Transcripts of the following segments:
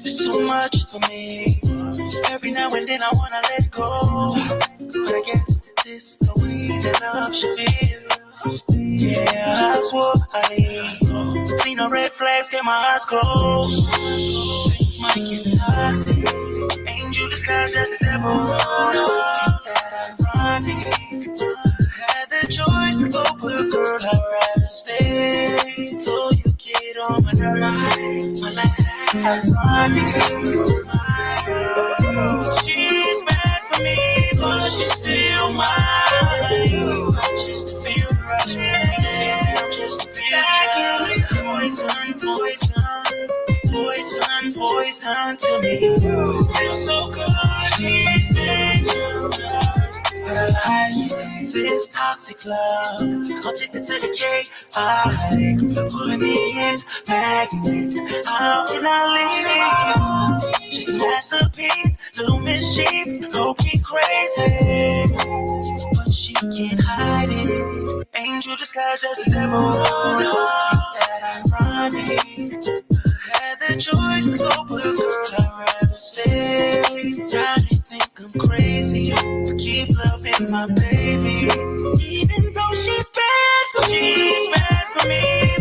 It's too much for me. Every now and then I wanna let go, but I guess this the way that love should feel. Yeah, I swore I need. See no red flags, get my eyes closed. Things might get toxic. Angel disguised as the devil. Ain't that ironic? Had the choice to go, but girl, I'd rather stay. Though you get on my nerves, my last she's mad for me, but she's still mine. Just to feel the rush, just to feel the poison, poison, poison to me. Feels so good, she's dangerous. But I like this toxic love. I'll take it to the cake. I put me in magnet. How can I leave? Just a masterpiece, little mischief, low-key crazy. But she can't hide it. Angel disguised as the devil. Ain't that ironic? Had the choice to go, but girl, I'd rather stay. Try to think I'm crazy for keep loving my baby. Even though she's bad for me,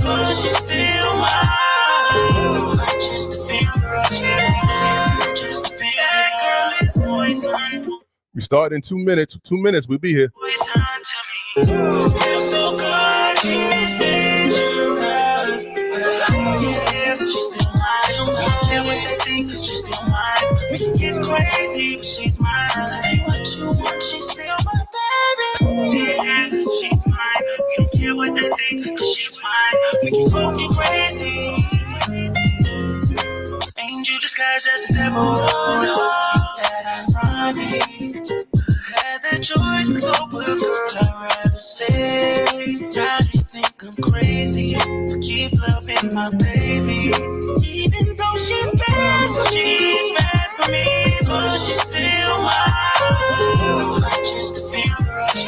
but she's still mine. Just to feel the rush, just to be that girl is poison. We start in 2 minutes. 2 minutes, we'll be here. Poison to me. Feels so good, she's dangerous. Yeah, but she's still mine. I don't care what they think, but she's still mine. We can get crazy, but she's mine. Say what you want, she's still my baby. Yeah, she's mine. We don't care what they think, but she's mine. We can both get crazy. Angel disguised as the devil. Ain't that ironic? Had the choice to go, but girl, I'd rather stay. Try to think I'm crazy for keep loving my baby. Even though she's bad for me, but she's still mine. Just to feel the rush,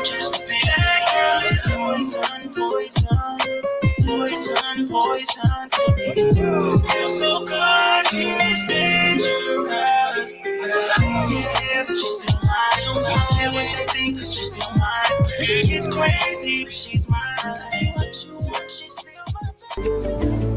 just to be that girl is poison, poison, poison, poison to me. Feels so good, she's dangerous. Yeah, but she's still mine. I don't care what they think, she's still mine. We can get crazy, but she's mine. Say what you want, she's still my baby.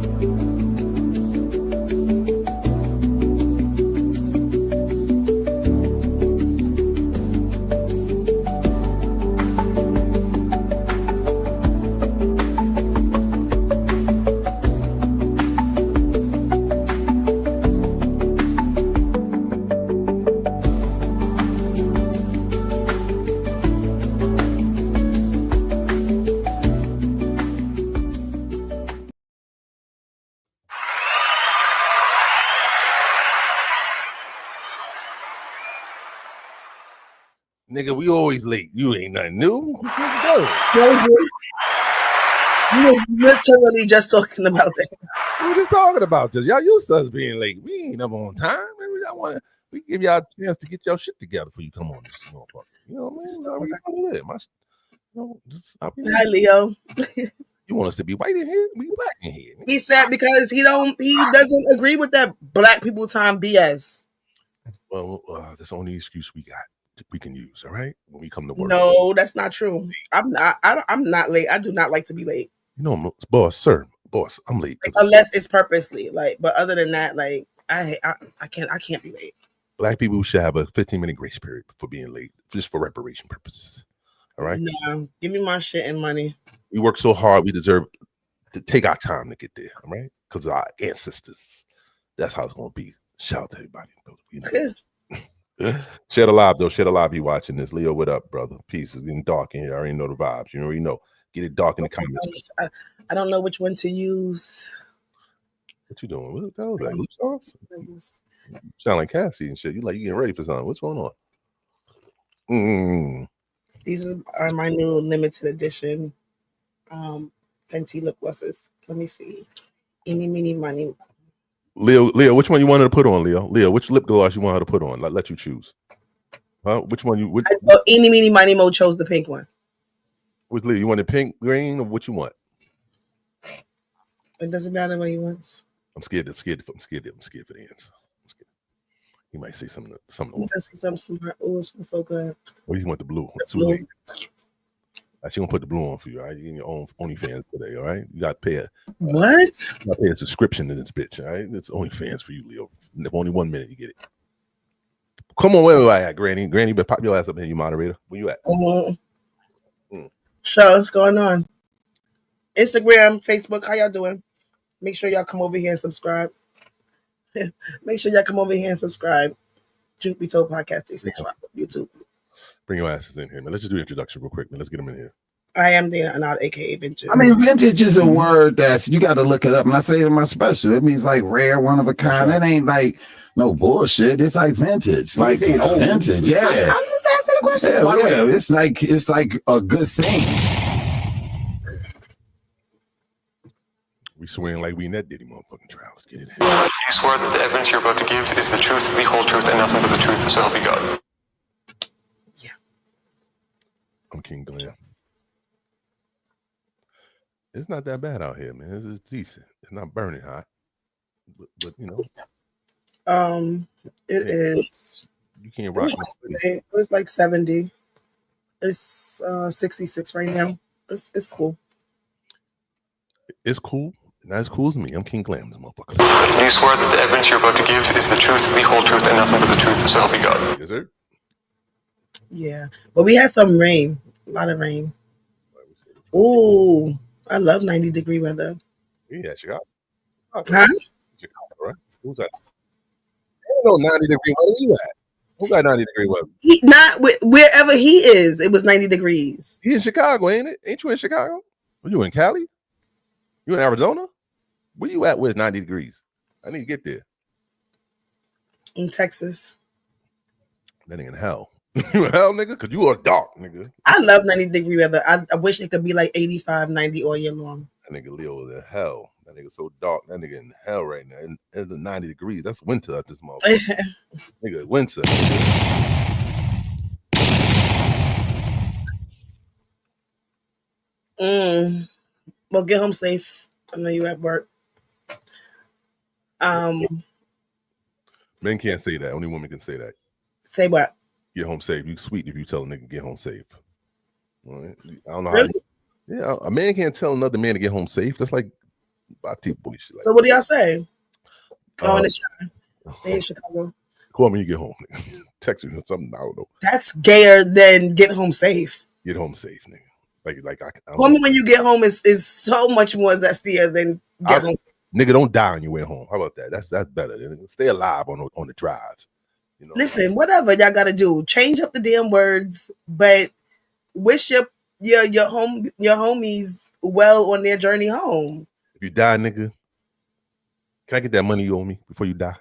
Nigga, we always late. You ain't nothing new. You was literally just talking about that. We were just talking about this. Y'all used to us being late. We ain't never on time. We give y'all a chance to get y'all shit together before you come on this motherfucker. You know what I mean? Hi, Leo. You want us to be white in here? We black in here. He said because he doesn't agree with that black people time BS. Well, that's the only excuse we got. we can use. All right, when we come to work. No, that's not true. I'm not late. I do not like to be late. You know, boss, I'm late. Like, unless it's purposely. Like, but other than that, like I can't be late. Black people should have a 15-minute grace period for being late, just for reparation purposes. All right. No, give me my shit and money. We work so hard, we deserve to take our time to get there. All right, because our ancestors. That's how it's gonna be. Shout out to everybody. Shed alive though. Shed alive. You watching this? Leo, what up, brother? Peace. It's getting dark in here. I already know the vibes. You already know. Get it dark in the comments. I don't know which one to use. What you doing? What the hell is that? Lip songs? You sound like Cassie and shit. You getting ready for something? What's going on? These are my new limited edition Fenty lip glosses. Let me see. Eeny, meeny, miny. Leo, which one you wanted to put on, Leo, which lip gloss you want her to put on? Let you choose. Huh? Which one you? Eeny, meeny, miny, mo chose the pink one. Which Leo? You want the pink, green, or what you want? It doesn't matter what he wants. I'm scared for the ends. He might say something. He does say something smart. Oh, it smells so good. Or you want the blue? She gonna put the blue on for you. All right, you get your own OnlyFans today. All right, you got to pay what? You got to pay a subscription to this bitch. All right, it's OnlyFans for you, Leo. Only 1 minute you get it. Come on, where am I at, Granny? Granny, better pop your ass up here, you moderator. Where you at? So what's going on? Instagram, Facebook, how y'all doing? Make sure y'all come over here and subscribe. Make sure y'all come over here and subscribe. Truth Be Told Podcast 365 YouTube. Bring your asses in here, man. Let's just do an introduction real aka. Let's get them in here. I am Dana Anad, aka Vintage. I mean, vintage is a word that's you got to look it up. And I say it in my special. It means like rare, one of a kind. It ain't like no bullshit. It's like vintage, like vintage. Yeah. I'm just asking a question. Yeah. It's like a good thing. We swearing like we in that Diddy motherfucking trial. Let's get it. You swear that the evidence you're about to give is the truth, the whole truth, and nothing but the truth, so help you God. Yeah. I'm King Glam. It's not that bad out here, man. It's decent. It's not burning hot, but you know. It is. You can't rock. It was like 70. It's 66 right now. It's cool. It's cool. Not as cool as me. I'm King Glam, this motherfucker. You swear that the evidence you're about to give is the truth, the whole truth, and nothing but the truth, so help you God. Is there? Yeah, but we had some rain. A lot of rain. Ooh, I love 90-degree weather. Yeah, Chicago. Huh? Chicago, right? Who's that? Ain't no 90-degree weather. Where you at? Who got 90-degree weather? Not wherever he is. It was 90 degrees. He in Chicago, ain't it? Ain't you in Chicago? Are you in Cali? You in Arizona? Where you at with 90 degrees? I need to get there. In Texas. That ain't in hell. You in hell, nigga? Because you are dark, nigga. I love 90-degree weather. I wish it could be like 85, 90 all year long. That nigga Leo is in hell. That nigga so dark. That nigga in hell right now. And it's 90 degrees. That's winter at this moment. Nigga, winter. Well, get home safe. I know you at work. Men can't say that. Only women can say that. Say what? Get home safe. You sweet if you tell a nigga get home safe. All right? I don't know Really? Yeah, a man can't tell another man to get home safe. That's like boy shit. Like So what do y'all say? Oh, in in Chicago. Call me when you get home. Text me or something. I don't know. That's gayer than get home safe. Get home safe, nigga. Like I Call me when you get home is so much more zestier than get home safe. Nigga, don't die on your way home. How about that? That's better. Stay alive on the drive. You know. Listen, whatever y'all gotta do, change up the damn words, but wish your homies well on their journey home. If you die, nigga, can I get that money you owe me before you die?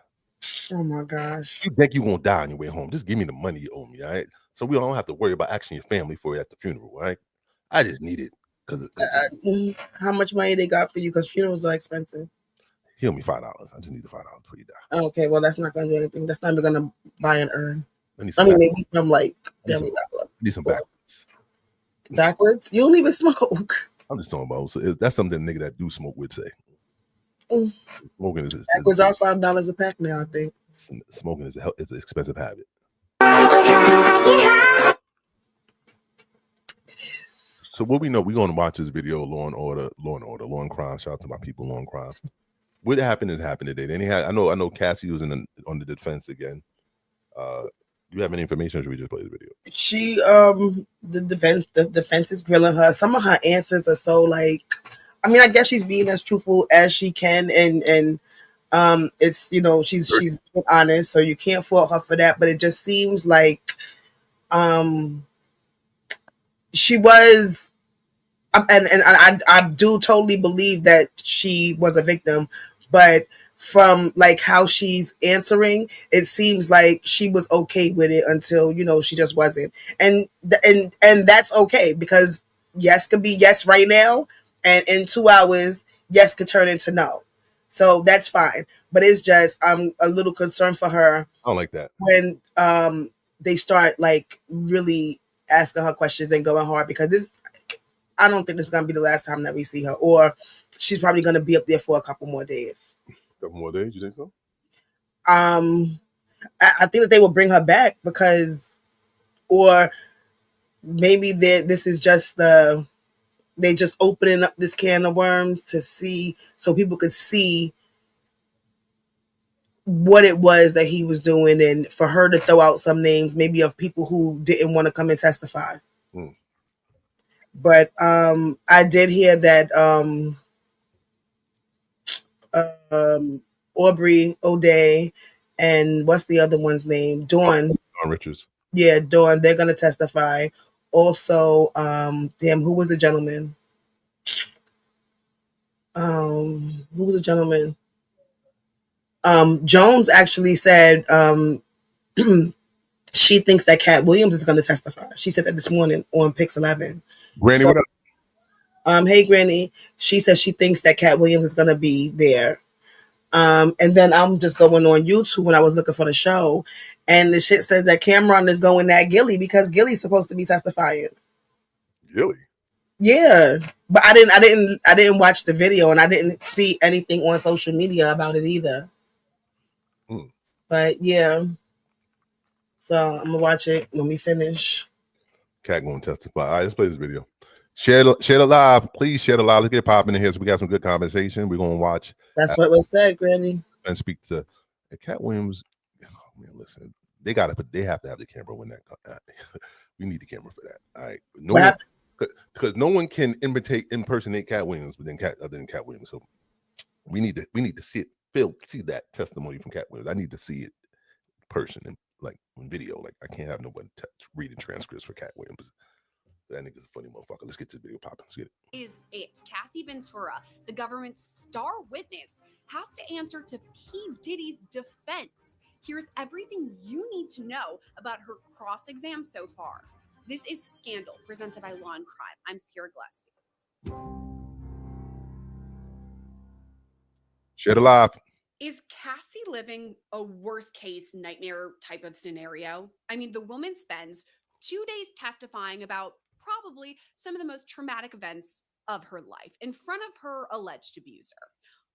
Oh my gosh. You think you won't die on your way home? Just give me the money you owe me, all right? So we don't have to worry about asking your family for it at the funeral, all right? I just need it because how much money they got for you? Because funerals are expensive. He owe me $5. I just need the $5 before you die. Okay, well that's not gonna do anything. That's not even gonna buy an urn. I need maybe from like family. Need some backwards. Backwards? You don't even smoke. I'm just talking about. So that's something nigga that do smoke would say. Smoking is backwards are $5 a pack now. I think smoking is an expensive habit. So what we know, we're going to watch this video, Law and Order, Law and Crime. Shout out to my people, Law and Crime. What happened is happened today. Then I know Cassie was on the defense again. Do you have any information, or should we just play the video? She the defense is grilling her. Some of her answers are so like, I mean, I guess she's being as truthful as she can, and it's, you know, she's being honest, so you can't fault her for that. But it just seems like she was, and I do totally believe that she was a victim, but from like how she's answering, it seems like she was okay with it until, you know, she just wasn't, and that's okay, because yes could be yes right now, and in 2 hours yes could turn into no, so that's fine. But it's just, I'm a little concerned for her. I don't like that when they start like really asking her questions and going hard, because this, I don't think this is going to be the last time that we see her, or she's probably going to be up there for a couple more days. A couple more days, you think so? I think that they will bring her back, because, or maybe this is just they just opening up this can of worms to see, so people could see what it was that he was doing, and for her to throw out some names maybe of people who didn't want to come and testify. But I did hear that Aubrey O'Day and what's the other one's name? Dawn Richards. Yeah, Dawn, they're gonna testify. Also, who was the gentleman? Who was the gentleman? Jones actually said she thinks that Cat Williams is going to testify. She said that this morning on Pix 11. Granny, what up? Hey, Granny. She says she thinks that Cat Williams is going to be there. And then I'm just going on YouTube when I was looking for the show, and the shit says that Cameron is going at Gilly because Gilly's supposed to be testifying. Gilly? Yeah, but I didn't watch the video, and I didn't see anything on social media about it either. But yeah, so I'm gonna watch it when we finish. Cat going to testify. All right, let's play this video. Share the live, please. Share the live. Let's get it popping in here. So we got some good conversation. We're gonna watch. That's what was said, Granny. And speak to Cat Williams. Oh, man, listen, they have to have the camera when that. We need the camera for that. All right, because no one can impersonate Cat Williams, but then other than Cat Williams. So we need to see it, see that testimony from Cat Williams. I need to see it in person and like on video. Like I can't have no one reading transcripts for Cat Williams. That nigga's a funny motherfucker. Let's get to the video popping. Let's get it. Is it Cassie Ventura, the government's star witness, has to answer to P. Diddy's defense. Here's everything you need to know about her cross-exam so far. This is Scandal, presented by Law and Crime. I'm Sierra Gillespie. Share the live. Is Cassie living a worst-case nightmare type of scenario? I mean, the woman spends 2 days testifying about probably some of the most traumatic events of her life in front of her alleged abuser,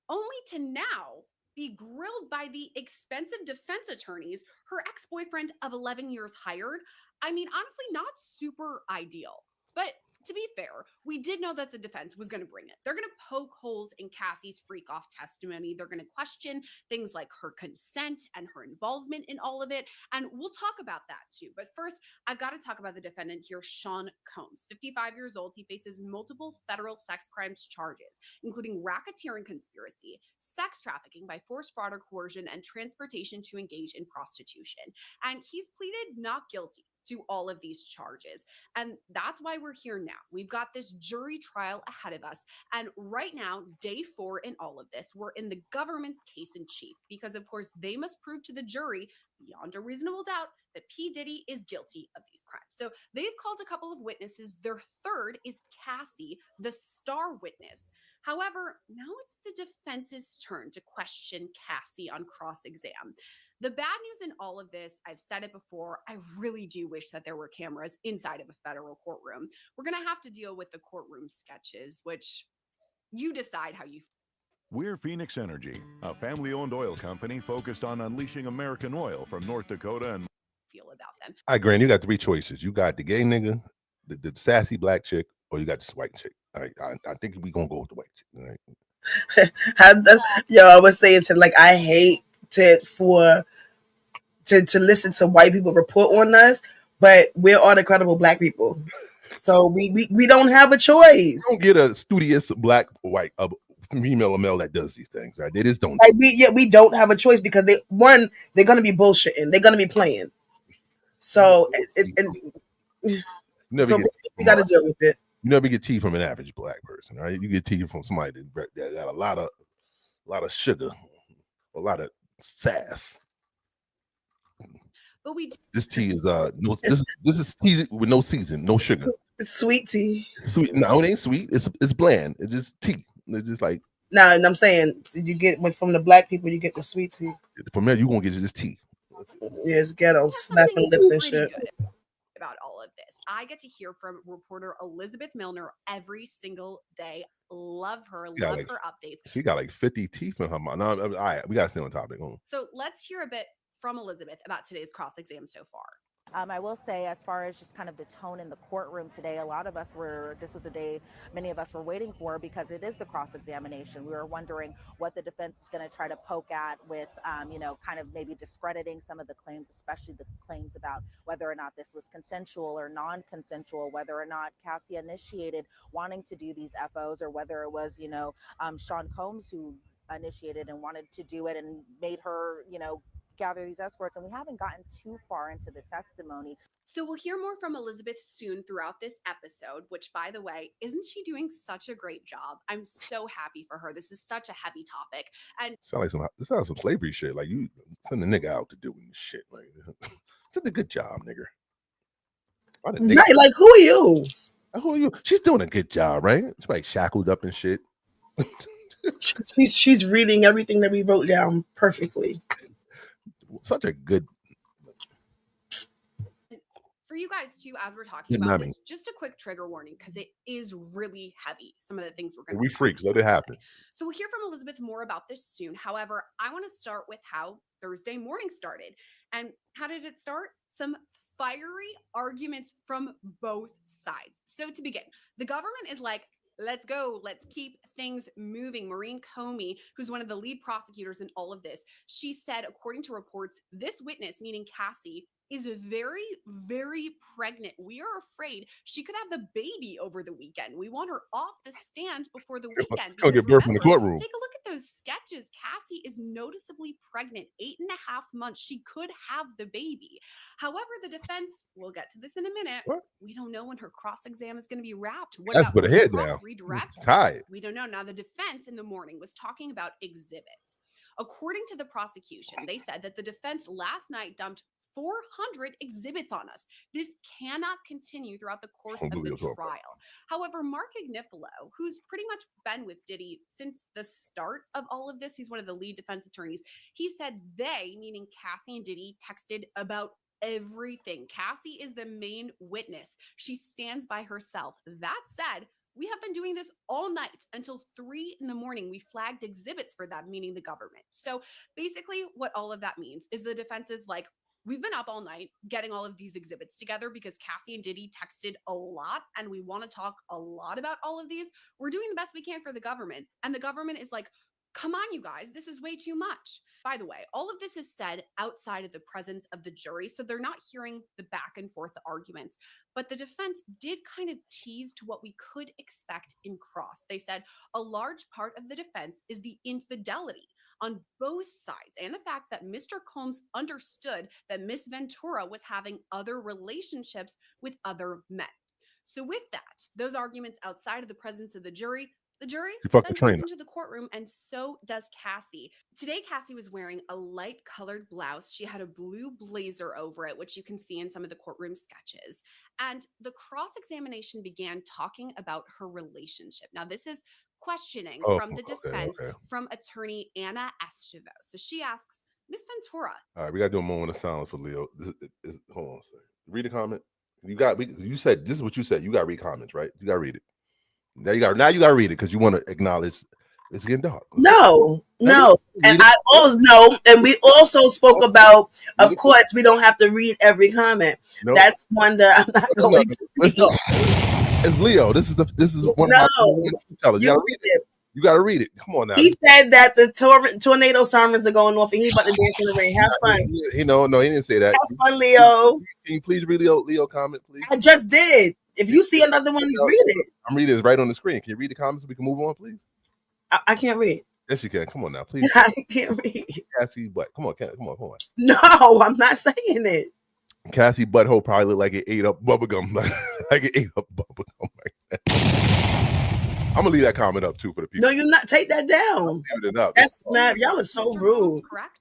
only to now be grilled by the expensive defense attorneys her ex-boyfriend of 11 years hired. I mean, honestly, not super ideal. But to be fair, we did know that the defense was going to bring it. They're going to poke holes in Cassie's freak-off testimony. They're going to question things like her consent and her involvement in all of it. And we'll talk about that too. But first, I've got to talk about the defendant here, Sean Combs. 55 years old. He faces multiple federal sex crimes charges, including racketeering conspiracy, sex trafficking by force, fraud, or coercion, and transportation to engage in prostitution. And he's pleaded not guilty to all of these charges. And that's why we're here now. We've got this jury trial ahead of us. And right now, day 4 in all of this, we're in the government's case in chief, because of course they must prove to the jury beyond a reasonable doubt that P. Diddy is guilty of these crimes. So they've called a couple of witnesses. Their third is Cassie, the star witness. However, now it's the defense's turn to question Cassie on cross-exam. The bad news in all of this, I've said it before, I really do wish that there were cameras inside of a federal courtroom. We're going to have to deal with the courtroom sketches, which you decide how you. We're Phoenix Energy, a family-owned oil company focused on unleashing American oil from North Dakota and feel about them. All right, Grant, you got 3 choices. You got the gay nigga, the sassy black chick, or you got this white chick. All right, I think we gonna go with the white chick. All right. I was saying to like I hate to listen to white people report on us, but we're all the credible black people, so we don't have a choice. You don't get a studious black or white female or male that does these things, right? They just don't. Like we don't have a choice because they're gonna be bullshitting, they're gonna be playing. So we got to deal with it. You never get tea from an average black person, right? You get tea from somebody that got a lot of sugar, a lot of sass. But this tea is this is tea with no season, no sugar. It's sweet tea. Sweet? No, it ain't sweet. It's bland. It's just tea. It's just like. Nah, and I'm saying you get from the black people, you get the sweet tea. From there, you gonna get just tea. Yeah, it's ghetto, slapping lips and shit. About all of this, I get to hear from reporter Elizabeth Milner every single day. Love her, love her updates. She got like 50 teeth in her mouth. No, all right, we gotta stay on topic. So let's hear a bit from Elizabeth about today's cross exam so far. I will say, as far as just kind of the tone in the courtroom today, a lot of us this was a day many of us were waiting for because it is the cross-examination. We were wondering what the defense is going to try to poke at with, kind of maybe discrediting some of the claims, especially the claims about whether or not this was consensual or non-consensual, whether or not Cassie initiated wanting to do these FOs, or whether it was, Sean Combs who initiated and wanted to do it and made her, gather these escorts, and we haven't gotten too far into the testimony. So we'll hear more from Elizabeth soon throughout this episode, which, by the way, isn't she doing such a great job? I'm so happy for her. This is such a heavy topic. And sounds like some slavery shit. Like you send a nigga out to do shit. Like did a good job, nigga. Right, like who are you? Who are you? She's doing a good job, right? She's like shackled up and shit. she's reading everything that we wrote down perfectly. Such a good. For you guys too, as we're talking about this, just a quick trigger warning because it is really heavy. Some of the things we're going to. We freaks, let it happen. So we'll hear from Elizabeth more about this soon. However, I want to start with how Thursday morning started. And how did it start? Some fiery arguments from both sides. So to begin, the government is like, let's go. Let's keep things moving. Maureen Comey, who's one of the lead prosecutors in all of this, she said, according to reports, this witness, meaning Cassie, is very, very pregnant. We are afraid she could have the baby over the weekend. We want her off the stand before the weekend. She'll get birth in the courtroom. Take a look at those sketches. Cassie is noticeably pregnant, 8.5 months. She could have the baby. However, the defense, we'll get to this in a minute. What? We don't know when her cross-exam is going to be wrapped. What That's but ahead now. Redirect? Tied. We don't know. Now, the defense in the morning was talking about exhibits. According to the prosecution, they said that the defense last night dumped 400 exhibits on us. This cannot continue throughout the course of the trial. However, Mark Agnifilo, who's pretty much been with Diddy since the start of all of this, he's one of the lead defense attorneys. He said they, meaning Cassie and Diddy, texted about everything. Cassie is the main witness. She stands by herself. That said, we have been doing this all night until 3 a.m. We flagged exhibits for them, meaning the government. So basically what all of that means is the defense is like, we've been up all night getting all of these exhibits together because Cassie and Diddy texted a lot and we want to talk a lot about all of these. We're doing the best we can for the government. And the government is like, come on, you guys, this is way too much. By the way, all of this is said outside of the presence of the jury, so they're not hearing the back and forth arguments. But the defense did kind of tease to what we could expect in cross. They said a large part of the defense is the infidelity on both sides and the fact that Mr. Combs understood that Miss Ventura was having other relationships with other men. So with that, those arguments outside of the presence of the jury then goes into the courtroom, and so does Cassie. Today, Cassie was wearing a light-colored blouse. She had a blue blazer over it, which you can see in some of the courtroom sketches. And the cross-examination began talking about her relationship. Now, this is questioning from the defense from attorney Anna Estevo. So she asks, Miss Ventura. All right, we got to do a moment of silence for Leo. Hold on a second. Read a comment. You said, this is what you said. You got to read comments, right? You got to read it. Now you got to read it because you want to acknowledge It's getting dark. No. And I also know, and we also spoke about, of course, we don't have to read every comment. Nope. That's one that I'm not going to read. It's Leo. This is one of my tellers. You gotta read it. You gotta read it. Come on now. He said that the tornado sirens are going off and he's about to dance in the rain. Have fun. No, he didn't say that. Have fun, Leo. Can you please read Leo comment, please? I just did. If you see another one, read it. I'm reading it right on the screen. Can you read the comments so we can move on, please? I can't read. Yes, you can. Come on now, please. I can't read. Cassie butt. Come on. No, I'm not saying it. Cassie butthole probably looked like it ate up bubblegum. Like it ate up bubblegum like that. I'm gonna leave that comment up too for the people. No, you're not. Take that down. That's not. Y'all are so rude. Correct.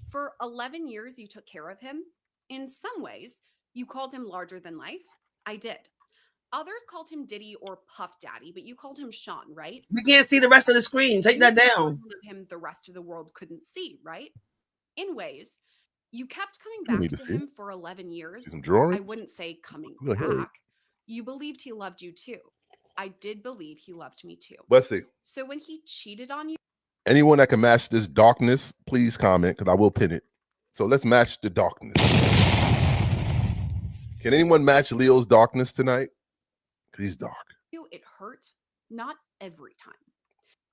For 11 years, you took care of him. In some ways, you called him larger than life. I did. Others called him Diddy or Puff Daddy, but you called him Sean, right? We can't see the rest of the screen. Take that down. Him, the rest of the world couldn't see, right? In ways, you kept coming back to him for 11 years. I wouldn't say coming back. You believed he loved you too. I did believe he loved me too. Let's see. So when he cheated on you, anyone that can match this darkness, please comment because I will pin it. So let's match the darkness. Can anyone match Leo's darkness tonight? Because he's dark. It hurt. Not every time.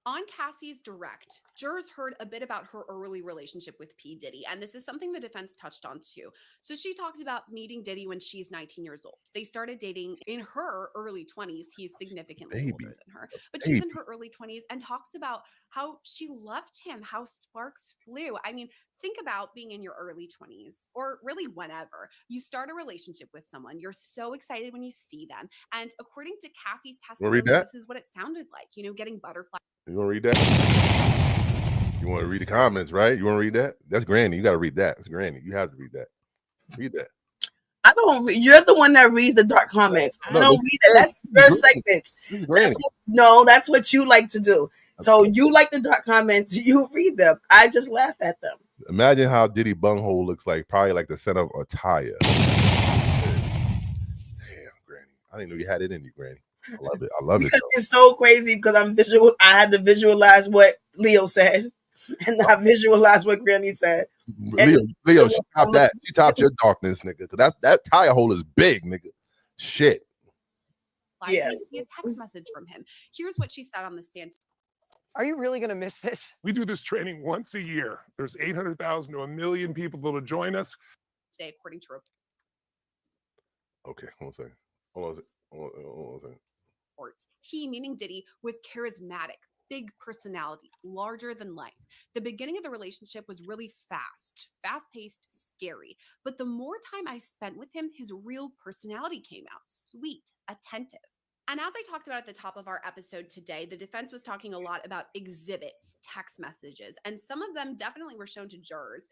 On Cassie's direct, jurors heard a bit about her early relationship with P. Diddy, and this is something the defense touched on too. So she talked about meeting Diddy when she's 19 years old. They started dating in her early 20s. He's significantly older than her, but she's in her early 20s and talks about how she loved him, how sparks flew. I mean, think about being in your early 20s or really whenever you start a relationship with someone. You're so excited when you see them. And according to Cassie's testimony, this is what it sounded like, getting butterflies. You want to read that? You want to read the comments, right? You want to read that? That's Granny. You got to read that. That's Granny. You have to read that. Read that. I don't read. You're the one that reads the dark comments. I don't read that. That's your segment. That's what you like to do. So you like the dark comments. You read them. I just laugh at them. Imagine how Diddy bunghole looks like. Probably like the center of a tire. Damn, Granny. I didn't know you had it in you, Granny. I love it. I love it. It's so crazy because I had to visualize what Leo said, and I visualized what Granny said. Leo, she topped that. She topped your darkness, nigga. Because that tire hole is big, nigga. Shit. Yeah. See a text message from him. Here's what she said on the stand. Are you really going to miss this? We do this training once a year. There's 800,000 to 1 million people that'll join us. Today, according to Okay, hold on a second. He, meaning Diddy, was charismatic, big personality, larger than life. The beginning of the relationship was really fast-paced, scary. But the more time I spent with him, his real personality came out. Sweet, attentive. And as I talked about at the top of our episode today, the defense was talking a lot about exhibits, text messages, and some of them definitely were shown to jurors.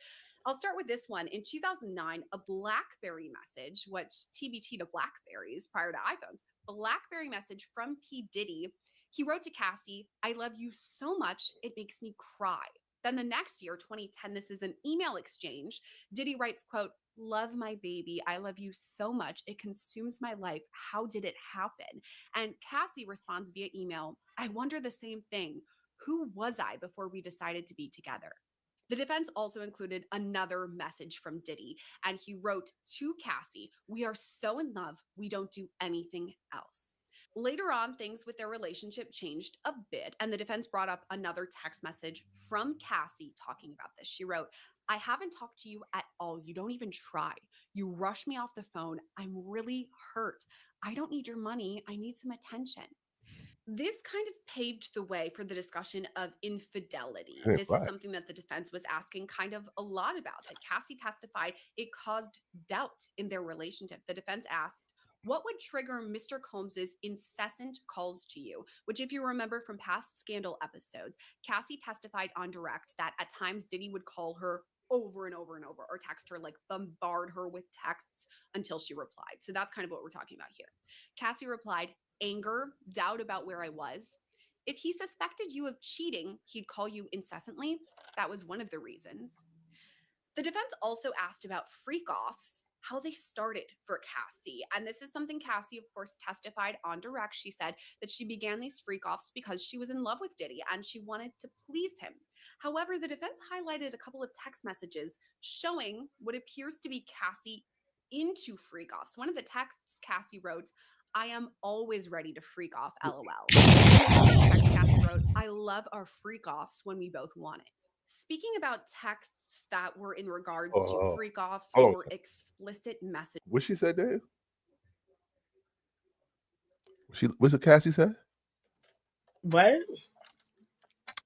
I'll start with this one. In 2009, a BlackBerry message, which TBT to Blackberries prior to iPhones, BlackBerry message from P. Diddy. He wrote to Cassie, "I love you so much, it makes me cry." Then the next year, 2010, this is an email exchange. Diddy writes, quote, "Love my baby. I love you so much. It consumes my life. How did it happen?" And Cassie responds via email, "I wonder the same thing. Who was I before we decided to be together?" The defense also included another message from Diddy, and he wrote to Cassie, "We are so in love, we don't do anything else." Later on, things with their relationship changed a bit, and the defense brought up another text message from Cassie talking about this. She wrote, "I haven't talked to you at all. You don't even try. You rush me off the phone. I'm really hurt. I don't need your money. I need some attention." This kind of paved the way for the discussion of infidelity. This is something that the defense was asking kind of a lot about, that Cassie testified it caused doubt in their relationship. The defense asked, "What would trigger Mr. Combs's incessant calls to you?" Which, if you remember from past scandal episodes, Cassie testified on direct that at times Diddy would call her over and over and over, or text her, like bombard her with texts until she replied. So that's kind of what we're talking about here. Cassie replied, "Anger, doubt about where I was. If he suspected you of cheating, he'd call you incessantly. That was one of the reasons." The defense also asked about freak-offs. how they started for Cassie. And this is something Cassie, of course, testified on direct. She said that she began these freak-offs because she was in love with Diddy and she wanted to please him. However, the defense highlighted a couple of text messages showing what appears to be Cassie into freak-offs. One of the texts Cassie wrote, "I am always ready to freak off, LOL." Text Cassie wrote, "I love our freak-offs when we both want it." Speaking about texts that were in regards to freak-offs or explicit messages. What she said, Dave? What's what Cassie said? What?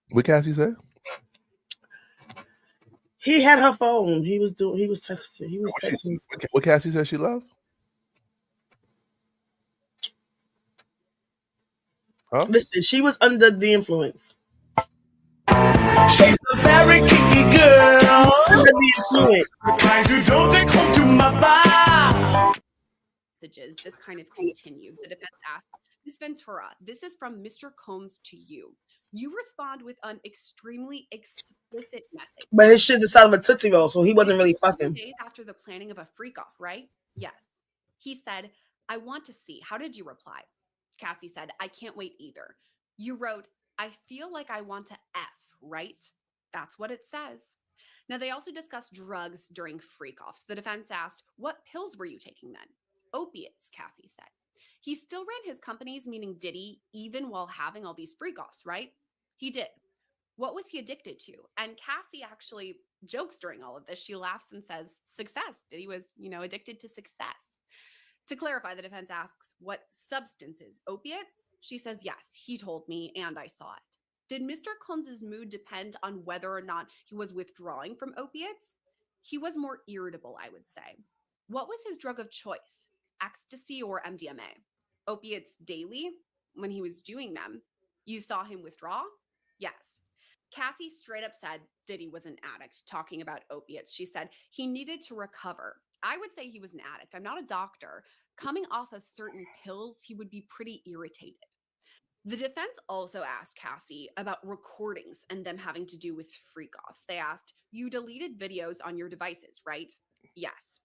What Cassie said? He had her phone. He was texting. He was texting. What Cassie said she loved? Huh? Listen, she was under the influence. She's a very kinky girl. Under the influence. You don't take home to my bar. This kind of continued. The defense asked, Ms. Ventura, this is from Mr. Combs to you. You respond with an extremely explicit message. But his shit decided of a Tootsie Roll, so he wasn't really fucking. Days after the planning of a freak-off, right? Yes. He said, I want to see. How did you reply? Cassie said, I can't wait either. You wrote, I feel like I want to F, right? That's what it says. Now, they also discussed drugs during freak-offs. The defense asked, what pills were you taking then? Opiates, Cassie said. He still ran his companies, meaning Diddy, even while having all these freak-offs, right? He did. What was he addicted to? And Cassie actually jokes during all of this. She laughs and says, success. Diddy was, addicted to success. To clarify, the defense asks, what substances? Opiates? She says, yes, he told me and I saw it. Did Mr. Combs' mood depend on whether or not he was withdrawing from opiates? He was more irritable, I would say. What was his drug of choice? Ecstasy or MDMA? Opiates daily when he was doing them. You saw him withdraw? Yes. Cassie straight up said Diddy was an addict, talking about opiates. She said he needed to recover. I would say he was an addict. I'm not a doctor. Coming off of certain pills, he would be pretty irritated. The defense also asked Cassie about recordings and them having to do with freak-offs. They asked, you deleted videos on your devices, right? Yes.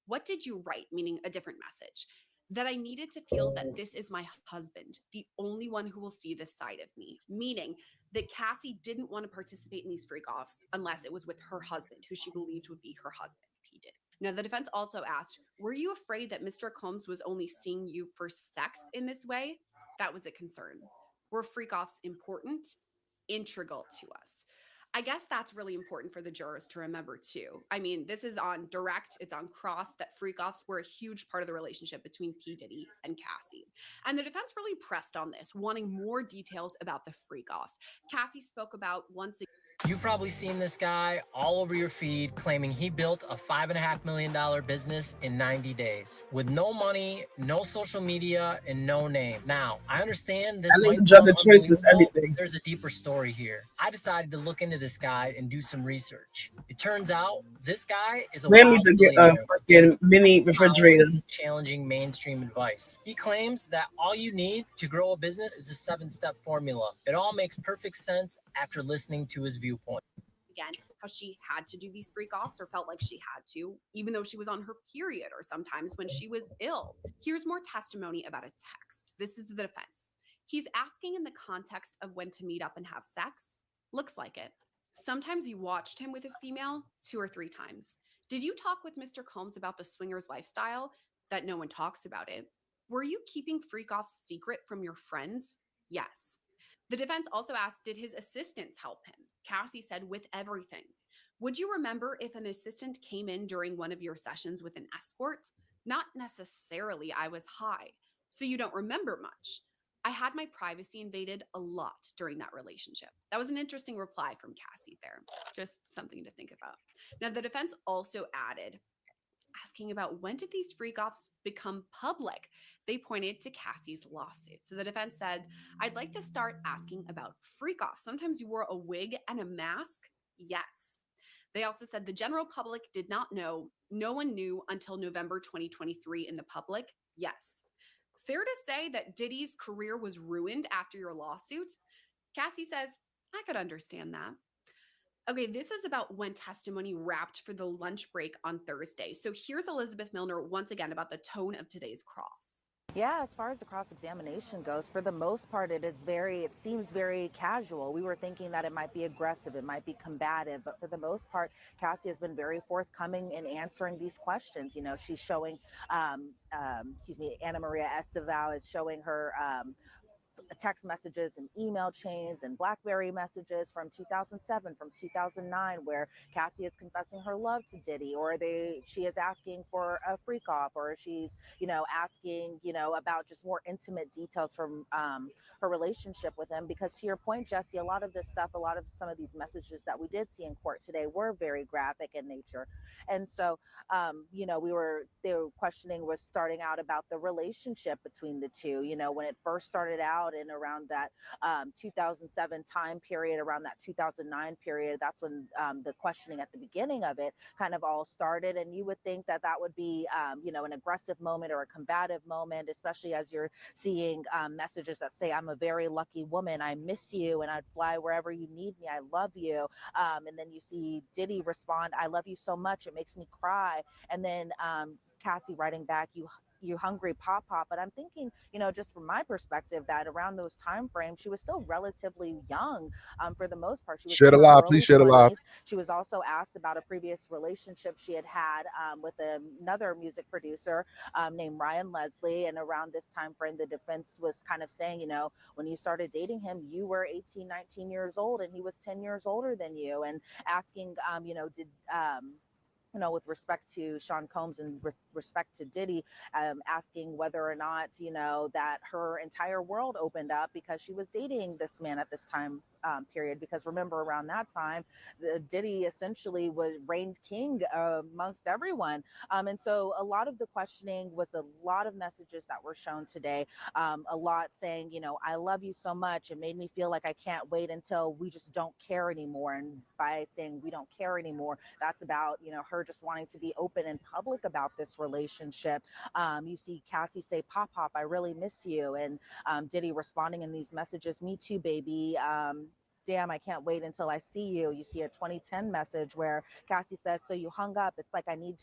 What did you write? Meaning a different message. That I needed to feel that this is my husband, the only one who will see this side of me. Meaning that Cassie didn't want to participate in these freak-offs unless it was with her husband, who she believed would be her husband if he did. Now, the defense also asked, were you afraid that Mr. Combs was only seeing you for sex in this way? That was a concern. Were freak-offs important? Integral to us. I guess that's really important for the jurors to remember too. I mean, this is on direct, it's on cross, that freak-offs were a huge part of the relationship between P. Diddy and Cassie. And the defense really pressed on this, wanting more details about the freak-offs. Cassie spoke about once again. You've probably seen this guy all over your feed claiming he built a $5.5 million business in 90 days with no money, no social media, and no name. Now, I understand this might be choice was everything. There's a deeper story here. I decided to look into this guy and do some research. It turns out this guy is a need to get a fucking mini refrigerator. Challenging mainstream advice. He claims that all you need to grow a business is a 7-step formula. It all makes perfect sense after listening to his viewpoint. Again, how she had to do these freak-offs or felt like she had to, even though she was on her period or sometimes when she was ill. Here's more testimony about a text. This is the defense. He's asking in the context of when to meet up and have sex. Looks like it. Sometimes you watched him with a female 2 or 3 times. Did you talk with Mr. Combs about the swingers lifestyle? That no one talks about it. Were you keeping freak-offs secret from your friends? Yes. The defense also asked, did his assistants help him? Cassie said, with everything. Would you remember if an assistant came in during one of your sessions with an escort? Not necessarily. I was high, so you don't remember much. I had my privacy invaded a lot during that relationship. That was an interesting reply from Cassie there. Just something to think about. Now, the defense also added, asking about when did these freak-offs become public? They pointed to Cassie's lawsuit. So the defense said, I'd like to start asking about freak-offs. Sometimes you wore a wig and a mask. Yes. They also said the general public did not know. No one knew until November 2023 in the public. Yes. Fair to say that Diddy's career was ruined after your lawsuit? Cassie says, I could understand that. Okay, this is about when testimony wrapped for the lunch break on Thursday. So here's Elizabeth Milner once again about the tone of today's cross. Yeah, as far as the cross-examination goes, for the most part, it seems very casual. We were thinking that it might be aggressive, it might be combative, but for the most part, Cassie has been very forthcoming in answering these questions. You know, she's showing, Ana Maria Estevao is showing her text messages and email chains and BlackBerry messages from 2007, from 2009, where Cassie is confessing her love to Diddy, or she is asking for a freak off, or she's, asking, about just more intimate details from her relationship with him. Because to your point, Jesse, a lot of this stuff, a lot of some of these messages that we did see in court today were very graphic in nature. And so, the questioning was starting out about the relationship between the two. When it first started out in around that 2007 time period, around that 2009 period, that's when the questioning at the beginning of it kind of all started. And you would think that would be, an aggressive moment or a combative moment, especially as you're seeing messages that say, "I'm a very lucky woman. I miss you and I'd fly wherever you need me. I love you." And then you see Diddy respond, "I love you so much. It makes me cry." And then Cassie writing back, you hungry pop." But I'm thinking, just from my perspective, that around those time frames, she was still relatively young. For the most part, she was Shed a in her lie, early please shed a lie. 20s. She was also asked about a previous relationship she had with another music producer named Ryan Leslie. And around this time frame, the defense was kind of saying, when you started dating him, you were 18, 19 years old, and he was 10 years older than you. And asking, with respect to Sean Combs and respect to Diddy, asking whether or not, that her entire world opened up because she was dating this man at this time period. Because remember, around that time, Diddy essentially reigned king amongst everyone. And so a lot of the questioning was a lot of messages that were shown today. A lot saying, "I love you so much. It made me feel like I can't wait until we just don't care anymore." And by saying we don't care anymore, that's about, her just wanting to be open and public about this relationship. You see Cassie say, "Pop, I really miss you." And Diddy responding in these messages, "Me too, baby. Damn, I can't wait until I see you." You see a 2010 message where Cassie says, "So you hung up. It's like I need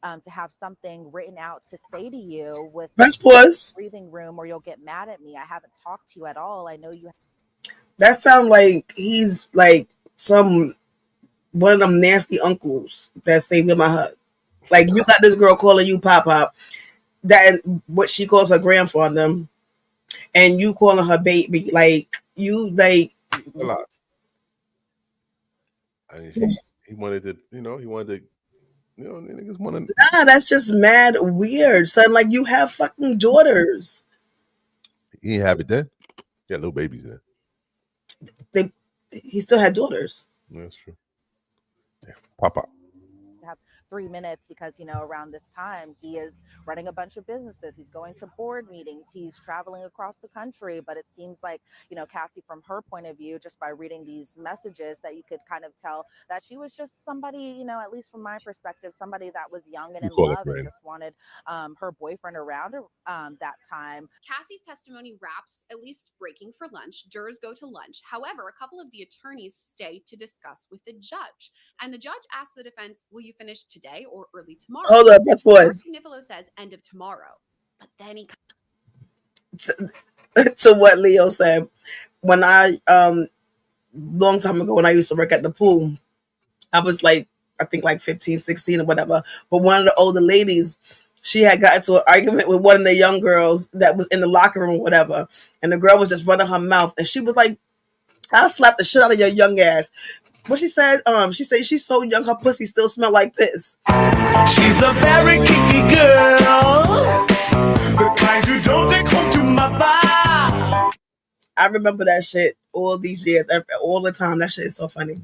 to have something written out to say to you with breathing room, or you'll get mad at me. I haven't talked to you at all. I know you." That sounds like he's like one of them nasty uncles that say, "With my hug." Like, you got this girl calling you Pop, that what she calls her grandfather, and you calling her baby. Like, you like. A lot. I mean, he wanted to, niggas want to. Nah, that's just mad weird, son. Like, you have fucking daughters. He didn't have it then. He had little babies then. He still had daughters. That's true. Yeah, Pop. Have 3 minutes because, around this time, he is running a bunch of businesses. He's going to board meetings. He's traveling across the country. But it seems like, Cassie, from her point of view, just by reading these messages, that you could kind of tell that she was just somebody, at least from my perspective, somebody that was young and in love and just wanted her boyfriend around that time. Cassie's testimony wraps, at least breaking for lunch. Jurors go to lunch. However, a couple of the attorneys stay to discuss with the judge. And the judge asks the defense, "Will you finish today or early tomorrow?" Hold up, that's what. Nifolo says end of tomorrow. But then he to what Leo said. When I long time ago, when I used to work at the pool, I was like, I think like 15, 16 or whatever. But one of the older ladies, she had got into an argument with one of the young girls that was in the locker room or whatever. And the girl was just running her mouth. And she was like, "I'll slap the shit out of your young ass." What she said, she's so young, her pussy still smell like piss. She's a very kinky girl, the kind you don't take home to mother. I remember that shit all these years, all the time. That shit is so funny.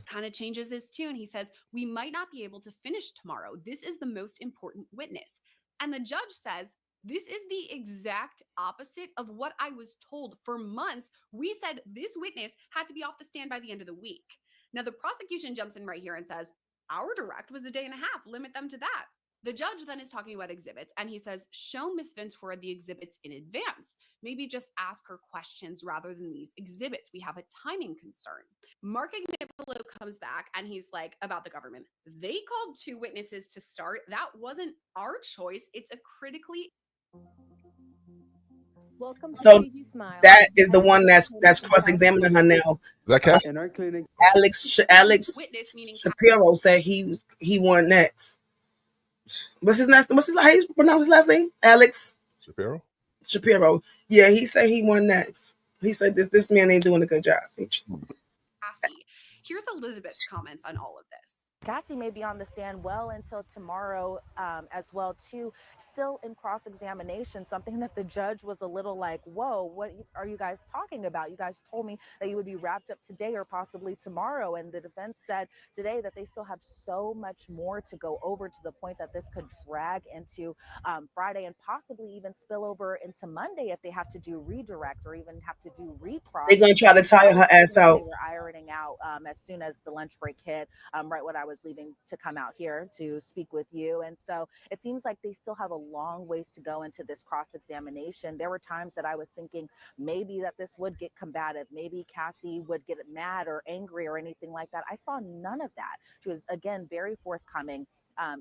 Kind of changes his tune. He says, "We might not be able to finish tomorrow. This is the most important witness." And the judge says, "This is the exact opposite of what I was told for months. We said this witness had to be off the stand by the end of the week." Now, the prosecution jumps in right here and says, "Our direct was a day and a half. Limit them to that." The judge then is talking about exhibits, and he says, "Show Miss Ventura the exhibits in advance. Maybe just ask her questions rather than these exhibits. We have a timing concern." Mark Agnifilo comes back and he's like, about the government. They called 2 witnesses to start. That wasn't our choice. It's a critically. So that is the one that's cross-examining her now. That Cassie? In our clinic, Alex Witness, meaning Shapiro said he won next. What's how you pronounce his last name? Alex Shapiro. Yeah, he said he won next. He said this man ain't doing a good job. Cassie. Here's Elizabeth's comments on all of this. Cassie may be on the stand well until tomorrow as well too, still in cross-examination, something that the judge was a little like, whoa, what are you guys talking about? You guys told me that you would be wrapped up today or possibly tomorrow. And the defense said today that they still have so much more to go over, to the point that this could drag into Friday and possibly even spill over into Monday if they have to do redirect or even have to do recross. They're going to try to tire her ass out. They were ironing out as soon as the lunch break hit, right when I was leaving to come out here to speak with you. And so it seems like they still have a long ways to go into this cross-examination. There were times that I was thinking maybe that this would get combative. Maybe Cassie would get mad or angry or anything like that. I saw none of that. She was, again, very forthcoming.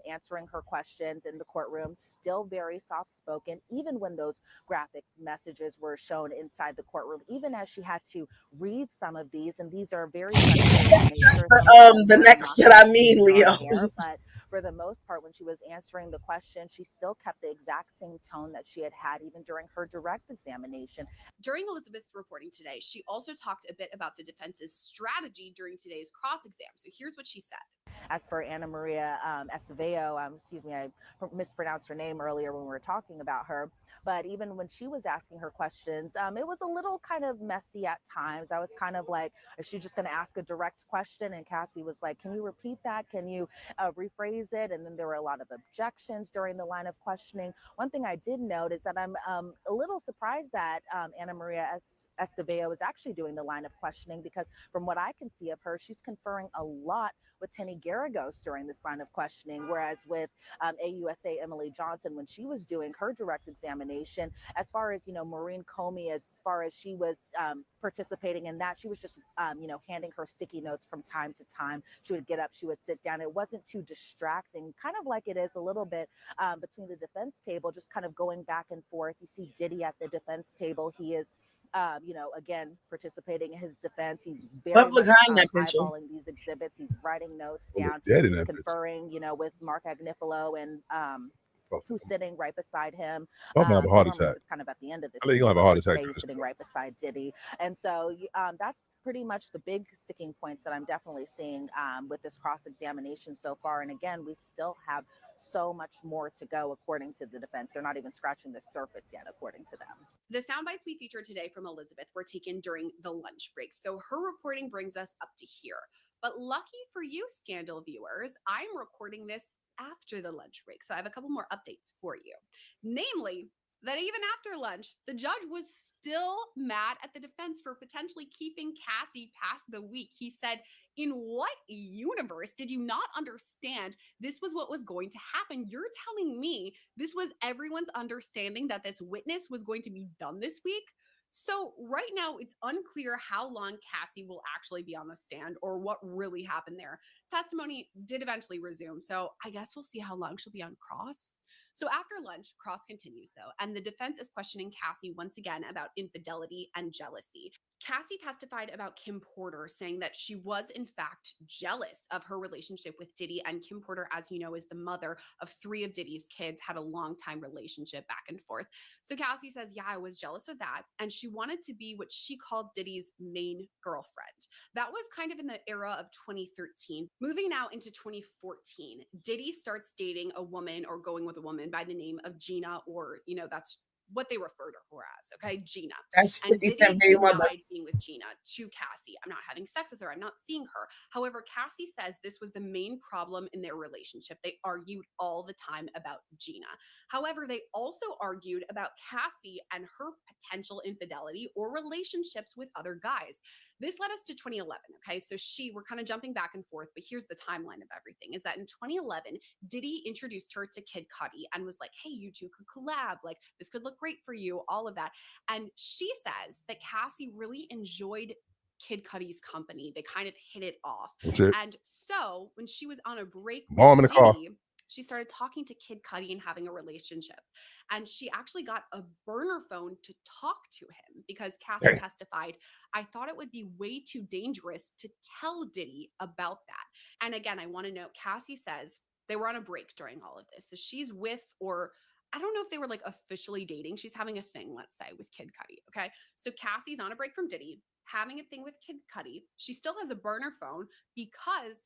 Answering her questions in the courtroom, still very soft-spoken, even when those graphic messages were shown inside the courtroom, even as she had to read some of these, and these are very sexual in nature. The next that I mean, Leo. But for the most part, when she was answering the question, she still kept the exact same tone that she had even during her direct examination. During Elizabeth's reporting today, she also talked a bit about the defense's strategy during today's cross-exam. So here's what she said. As for Ana Maria Estevao, excuse me, I mispronounced her name earlier when we were talking about her. But even when she was asking her questions, it was a little kind of messy at times. I was kind of like, is she just going to ask a direct question? And Cassie was like, can you repeat that? Can you rephrase it? And then there were a lot of objections during the line of questioning. One thing I did note is that I'm a little surprised that Ana Maria Estevao is actually doing the line of questioning, because from what I can see of her, she's conferring a lot with Tenny Garagos during this line of questioning, whereas with AUSA Emily Johnson, when she was doing her direct examination, as far as, Maureen Comey, as far as she was participating in that, she was just, handing her sticky notes from time to time. She would get up, she would sit down. It wasn't too distracting, kind of like it is a little bit between the defense table, just kind of going back and forth. You see Diddy at the defense table. He is again, participating in his defense. He's very much eyeballing these exhibits. He's writing notes down. He's conferring, with Mark Agnifilo and who's sitting right beside him. I'm gonna have a heart attack. It's kind of at the end of the I think you're gonna have a heart attack. He's sitting right beside Diddy. And so that's pretty much the big sticking points that I'm definitely seeing with this cross-examination so far. And again, we still have so much more to go, according to the defense. They're not even scratching the surface yet, according to them. The sound bites we featured today from Elizabeth were taken during the lunch break, so her reporting brings us up to here. But lucky for you, Scandal viewers, I'm recording this after the lunch break, so I have a couple more updates for you. Namely, that even after lunch, the judge was still mad at the defense for potentially keeping Cassie past the week. He said, in what universe did you not understand this was what was going to happen? You're telling me this was everyone's understanding that this witness was going to be done this week? So right now, it's unclear how long Cassie will actually be on the stand or what really happened there. Testimony did eventually resume, so I guess we'll see how long she'll be on cross. So after lunch, cross continues though, and the defense is questioning Cassie once again about infidelity and jealousy. Cassie testified about Kim Porter, saying that she was in fact jealous of her relationship with Diddy, and Kim Porter, as you know, is the mother of 3 of Diddy's kids, had a long time relationship back and forth. So Cassie says, yeah, I was jealous of that, and she wanted to be what she called Diddy's main girlfriend. That was kind of in the era of 2013. Moving now into 2014, Diddy starts dating a woman, or going with a woman by the name of Gina, or, that's what they refer to her as, okay? Gina. That's 50 Cent Diddy baby mother. denied being with Gina to Cassie. I'm not having sex with her. I'm not seeing her. However, Cassie says this was the main problem in their relationship. They argued all the time about Gina. However, they also argued about Cassie and her potential infidelity or relationships with other guys. This led us to 2011, okay? So we're kind of jumping back and forth, but here's the timeline of everything, is that in 2011, Diddy introduced her to Kid Cudi and was like, hey, you two could collab. Like, this could look great for you, all of that. And she says that Cassie really enjoyed Kid Cudi's company. They kind of hit it off. Shit. And so when she was on a break Bomb in with the car. Diddy, she started talking to Kid Cudi and having a relationship. And she actually got a burner phone to talk to him because Cassie testified, I thought it would be way too dangerous to tell Diddy about that. And again, I want to note, Cassie says they were on a break during all of this. So she's with, or I don't know if they were like officially dating. She's having a thing, let's say, with Kid Cudi. Okay. So Cassie's on a break from Diddy, having a thing with Kid Cudi. She still has a burner phone because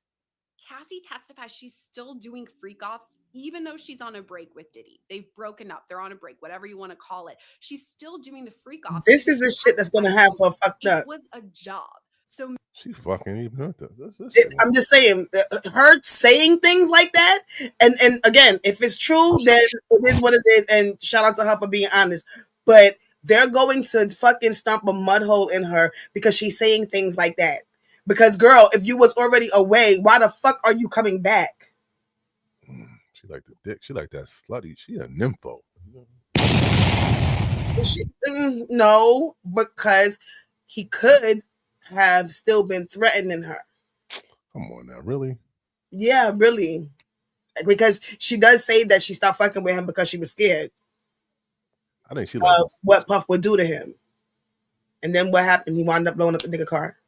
Cassie testifies she's still doing freak offs, even though she's on a break with Diddy. They've broken up. They're on a break, whatever you want to call it. She's still doing the freak offs. This is the shit that's going to have her fucked up. It was a job. So she fucking even. I'm just saying, her saying things like that, and again, if it's true, then it is what it is. And shout out to her for being honest. But they're going to fucking stomp a mud hole in her because she's saying things like that. Because girl, if you was already away, why the fuck are you coming back? She like the dick. She like that slutty. She a nympho. No, because he could have still been threatening her. Come on now, really? Yeah, really. Because she does say that she stopped fucking with him because she was scared. I think she like what Puff would do to him. And then what happened? He wound up blowing up the nigga car.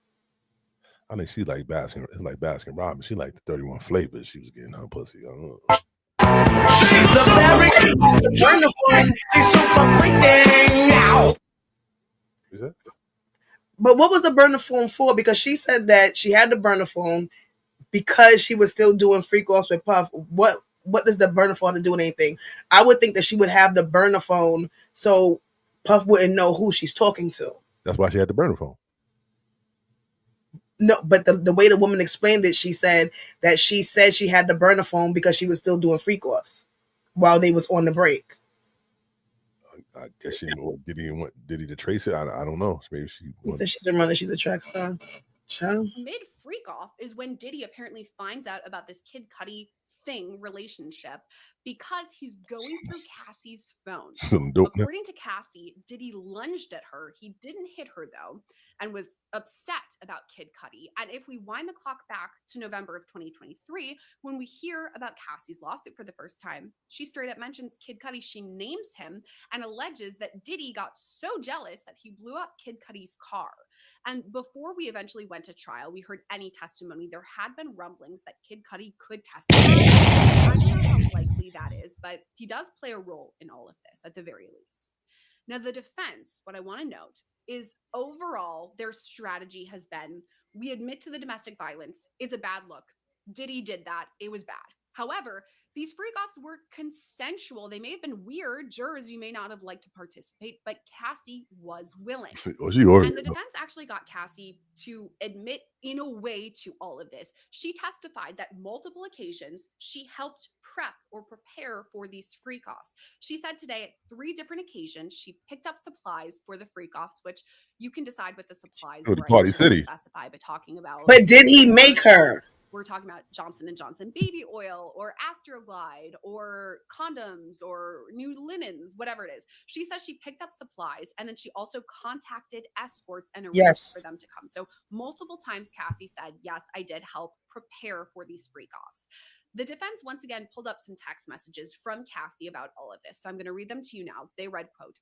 I think she like Baskin. It's like Baskin Robbins. She like the 31 flavors. She was getting her pussy. I don't know. She's a very wonderful. She's super freaking now. Is that? But what was the burner phone for? Because she said that she had the burner phone because she was still doing freak offs with Puff. What does the burner phone have to do with anything? I would think that she would have the burner phone so Puff wouldn't know who she's talking to. That's why she had the burner phone. No, but the way the woman explained it, she said she had the burner phone because she was still doing freak offs while they was on the break. I guess she didn't want Diddy to trace it. I don't know. Maybe she said she's a runner. She's a track star. Mid freak off is when Diddy apparently finds out about this Kid Cudi thing relationship because he's going through Cassie's phone. According to Cassie, Diddy lunged at her. He didn't hit her though, and was upset about Kid Cudi. And if we wind the clock back to November of 2023, when we hear about Cassie's lawsuit for the first time, she straight up mentions Kid Cudi. She names him and alleges that Diddy got so jealous that he blew up Kid Cudi's car. And before we eventually went to trial, we heard any testimony. There had been rumblings that Kid Cudi could testify. I don't know how likely that is, but he does play a role in all of this at the very least. Now, the defense, what I want to note is overall, their strategy has been, we admit to the domestic violence. It's a bad look. Diddy did that. It was bad. However, these freak-offs were consensual. They may have been weird. Jurors, you may not have liked to participate, but Cassie was willing. And the defense actually got Cassie to admit in a way to all of this. She testified that multiple occasions she helped prep or prepare for these freak-offs. She said today at 3 different occasions she picked up supplies for the freak-offs, which you can decide what the supplies were. Party City. Specify by talking about. But did he make her? We're talking about Johnson & Johnson baby oil or Astroglide or condoms or new linens, whatever it is. She says she picked up supplies and then she also contacted escorts and arranged for them to come. So multiple times Cassie said, yes, I did help prepare for these freak-offs. The defense once again pulled up some text messages from Cassie about all of this. So I'm going to read them to you now. They read, quote,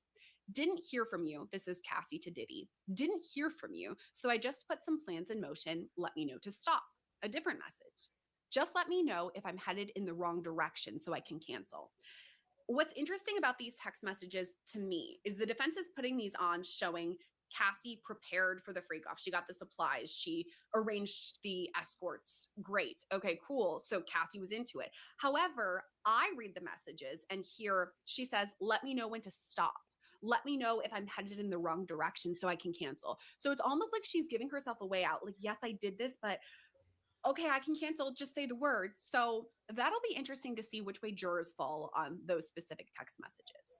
"Didn't hear from you." This is Cassie to Diddy. "Didn't hear from you. So I just put some plans in motion. Let me know to stop." A different message. "Just let me know if I'm headed in the wrong direction so I can cancel." What's interesting about these text messages to me is the defense is putting these on showing Cassie prepared for the freak off. She got the supplies. She arranged the escorts. Great. Okay, cool. So Cassie was into it. However, I read the messages and here she says, let me know when to stop. Let me know if I'm headed in the wrong direction so I can cancel. So it's almost like she's giving herself a way out. Like, yes, I did this, but okay, I can cancel, just say the word. So that'll be interesting to see which way jurors fall on those specific text messages.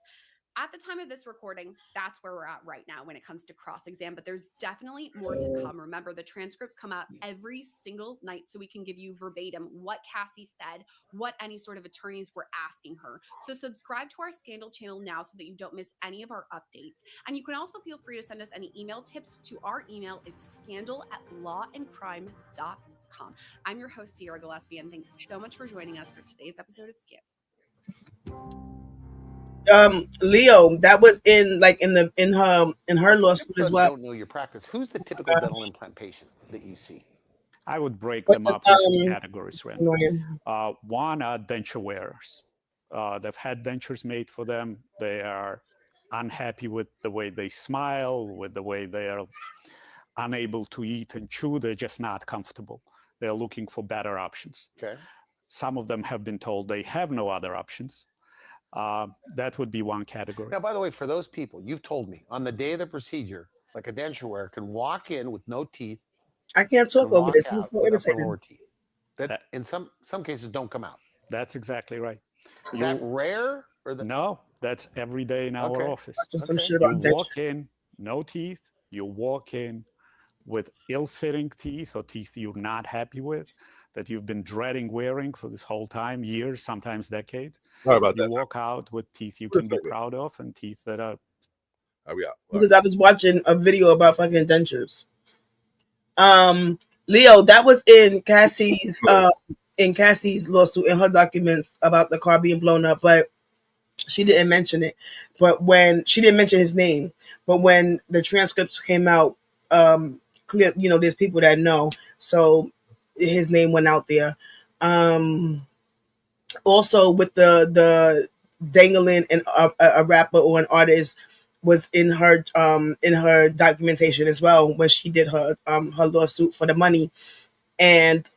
At the time of this recording, that's where we're at right now when it comes to cross-exam, but there's definitely more to come. Remember, the transcripts come out every single night, so we can give you verbatim what Cassie said, what any sort of attorneys were asking her. So subscribe to our Scandal channel now so that you don't miss any of our updates. And you can also feel free to send us any email tips to our email. It's scandal@lawandcrime.com. I'm your host, Sierra Gillespie, and thanks so much for joining us for today's episode of Scandal. Leo, that was in her lawsuit as well. Don't know your practice. Who's the typical dental implant patient that you see? I would break them up into two categories, Randy. One are denture wearers. They've had dentures made for them. They are unhappy with the way they smile, with the way they are unable to eat and chew. They're just not comfortable. They're looking for better options. Okay. Some of them have been told they have no other options. That would be one category. Now, by the way, for those people, you've told me on the day of the procedure, like a denture wearer can walk in with no teeth. I can't talk over this. This is so irritating. That in some cases don't come out. That's exactly right. Is that rare? No, that's every day in our office. Some shit about you walk in, no teeth. You walk in with ill-fitting teeth or teeth you're not happy with, that you've been dreading wearing for this whole time, years, sometimes decades. Sorry about you that. walk out with teeth you can be proud of and teeth that are... Because I was watching a video about fucking dentures. Leo, that was in Cassie's lawsuit, in her documents about the car being blown up, but she didn't mention it. But when she didn't mention his name, but when the transcripts came out, clear, there's people that know, so his name went out there. Also with the dangling and a rapper or an artist was in her documentation as well when she did her lawsuit for the money, and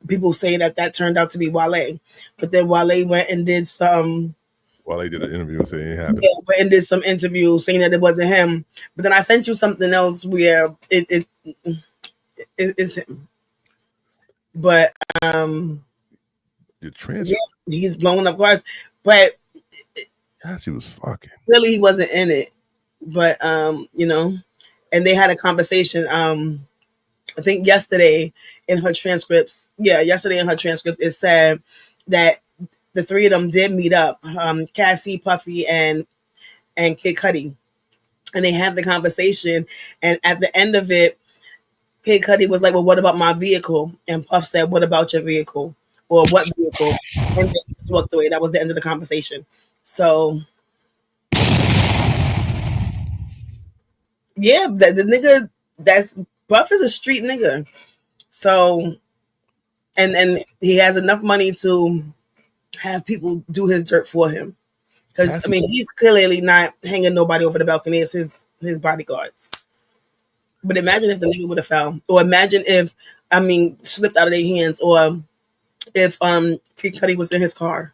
people saying that turned out to be Wale, but then Wale went and did some. Wale did an interview saying it happened. Yeah, and did some interview saying that it wasn't him. But then I sent you something else where it's him. But the transfer. Yeah, he's blowing up cars, but Cassie was fucking. Really, he wasn't in it. But and they had a conversation. I think yesterday in her transcripts. Yeah, yesterday in her transcripts, it said that the three of them did meet up. Cassie, Puffy, and Kid Cudi, and they had the conversation. And at the end of it, Kid Cudi was like, "Well, what about my vehicle?" And Puff said, "What about your vehicle? Or what vehicle?" And they just walked away. That was the end of the conversation. So, yeah, the nigga, that's Puff is a street nigga. So, and he has enough money to have people do his dirt for him. Because, I mean, he's clearly not hanging nobody over the balcony. It's his bodyguards. But imagine if the nigga would have fell. Or imagine if, slipped out of their hands. Or if Kid Cudi was in his car.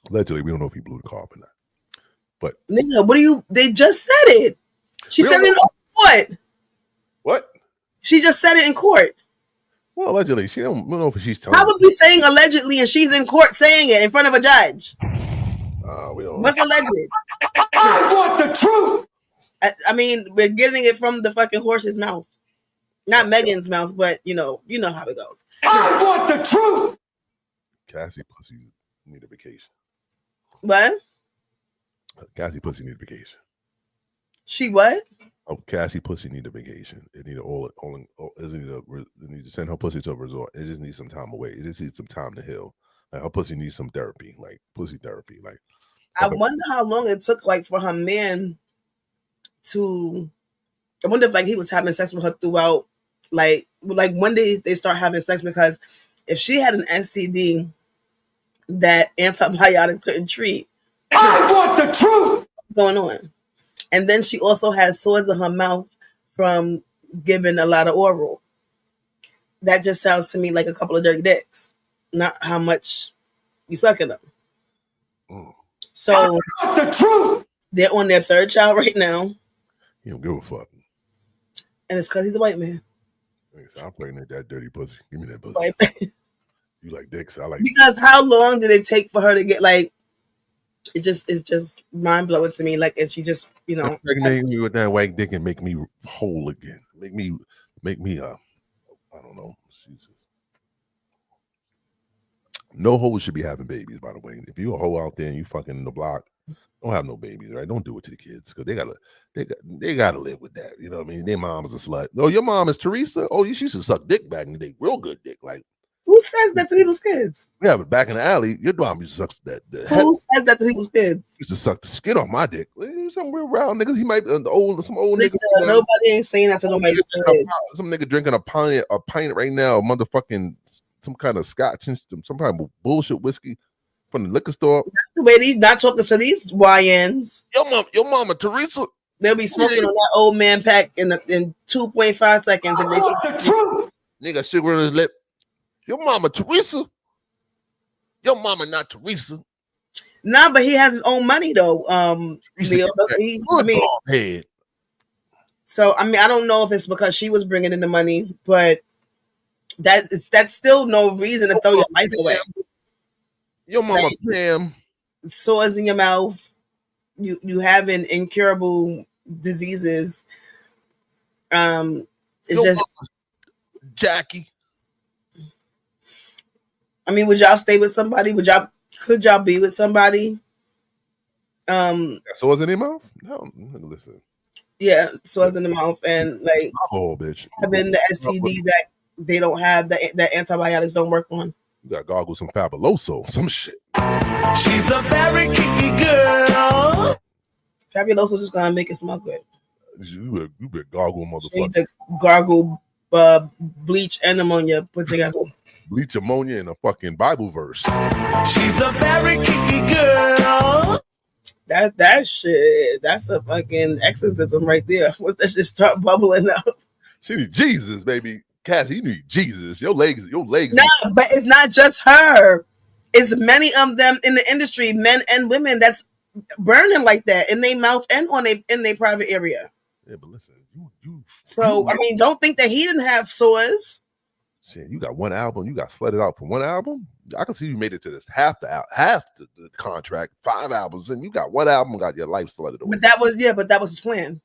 Allegedly, we don't know if he blew the car up or not. But nigga, they just said it. She said it in court. What? She just said it in court. Well, allegedly, she don't know if she's telling. Probably saying allegedly, and she's in court saying it in front of a judge. We don't. What's alleged? I want the truth. I mean, we're getting it from the fucking horse's mouth, not Megan's mouth, but you know how it goes. I want the truth. Cassie pussy need a vacation. What? Cassie pussy need a vacation. She what? Oh, Cassie pussy need a vacation. It need to send her pussy to a resort. It just needs some time away. It just needs some time to heal. Like her pussy needs some therapy, like pussy therapy. Like I wonder how long it took, like for her man to. I wonder if like he was having sex with her throughout. Like when did they start having sex? Because if she had an STD that antibiotics couldn't treat, I want the truth. What's going on? And then she also has sores in her mouth from giving a lot of oral. That just sounds to me like a couple of dirty dicks, not how much you suck at them. So the truth. They're on their third child right now. He don't give a fuck. And it's because he's a white man. I'm pregnant that dirty pussy. Give me that pussy. You like dicks? I like. Because how long did it take for her to get like? it's just mind blowing to me. Like, and she just, you know, Impregnate me with that white dick and make me whole again. Make me I don't know. Jesus. No hoes should be having babies, by the way. If you a hoe out there and you fucking in the block, don't have no babies, right? Don't do it to the kids because they gotta live with that. You know what I mean? Their mom is a slut. Oh, your mom is Teresa. Oh, she should suck dick back in the day, real good dick. Like, who says that to people's kids? Yeah, but back in the alley, your mom used to suck that. Who says that to people's kids? Used to suck the skin off my dick. Some real round niggas. He might be some old nigga. Nobody ain't saying that to nobody's kids. Some nigga drinking a pint right now, motherfucking some kind of scotch and some kind of bullshit whiskey from the liquor store. The way he's not talking to these YNs. Your mama Teresa. They'll be smoking on that old man pack in 2.5 seconds. And the truth. Nigga sugar on his lip. Your mama Teresa. Your mama not Teresa. Nah, but he has his own money though. So I mean, I don't know if it's because she was bringing in the money, but that's still no reason to throw your life away. Your mama Pam. Sores in your mouth. You having incurable diseases. It's just Jackie. I mean, would y'all stay with somebody? Could y'all be with somebody? Sores in their mouth? No, listen. Yeah, sores in the mouth and like bitch. Having the STD that they don't have, that antibiotics don't work on. You got gargle some Fabuloso, some shit. She's a very kinky girl. Fabuloso just gonna make it smell good. You better gargle, motherfucker. You need to gargle bleach and ammonia put together. Bleach, ammonia, and a fucking Bible verse. She's a very kinky girl. That shit, that's a fucking exorcism right there. Let's just start bubbling up. She need Jesus, baby. Cassie, you need Jesus. Your legs. Nah, but it's not just her. It's many of them in the industry, men and women, that's burning like that in their mouth and in their private area. Yeah, but listen, I mean, don't think that he didn't have sores. Shit, you got one album. You got slutted out for one album. I can see you made it to this half the contract, 5 albums, and you got one album, got your life slutted away. But that was his plan.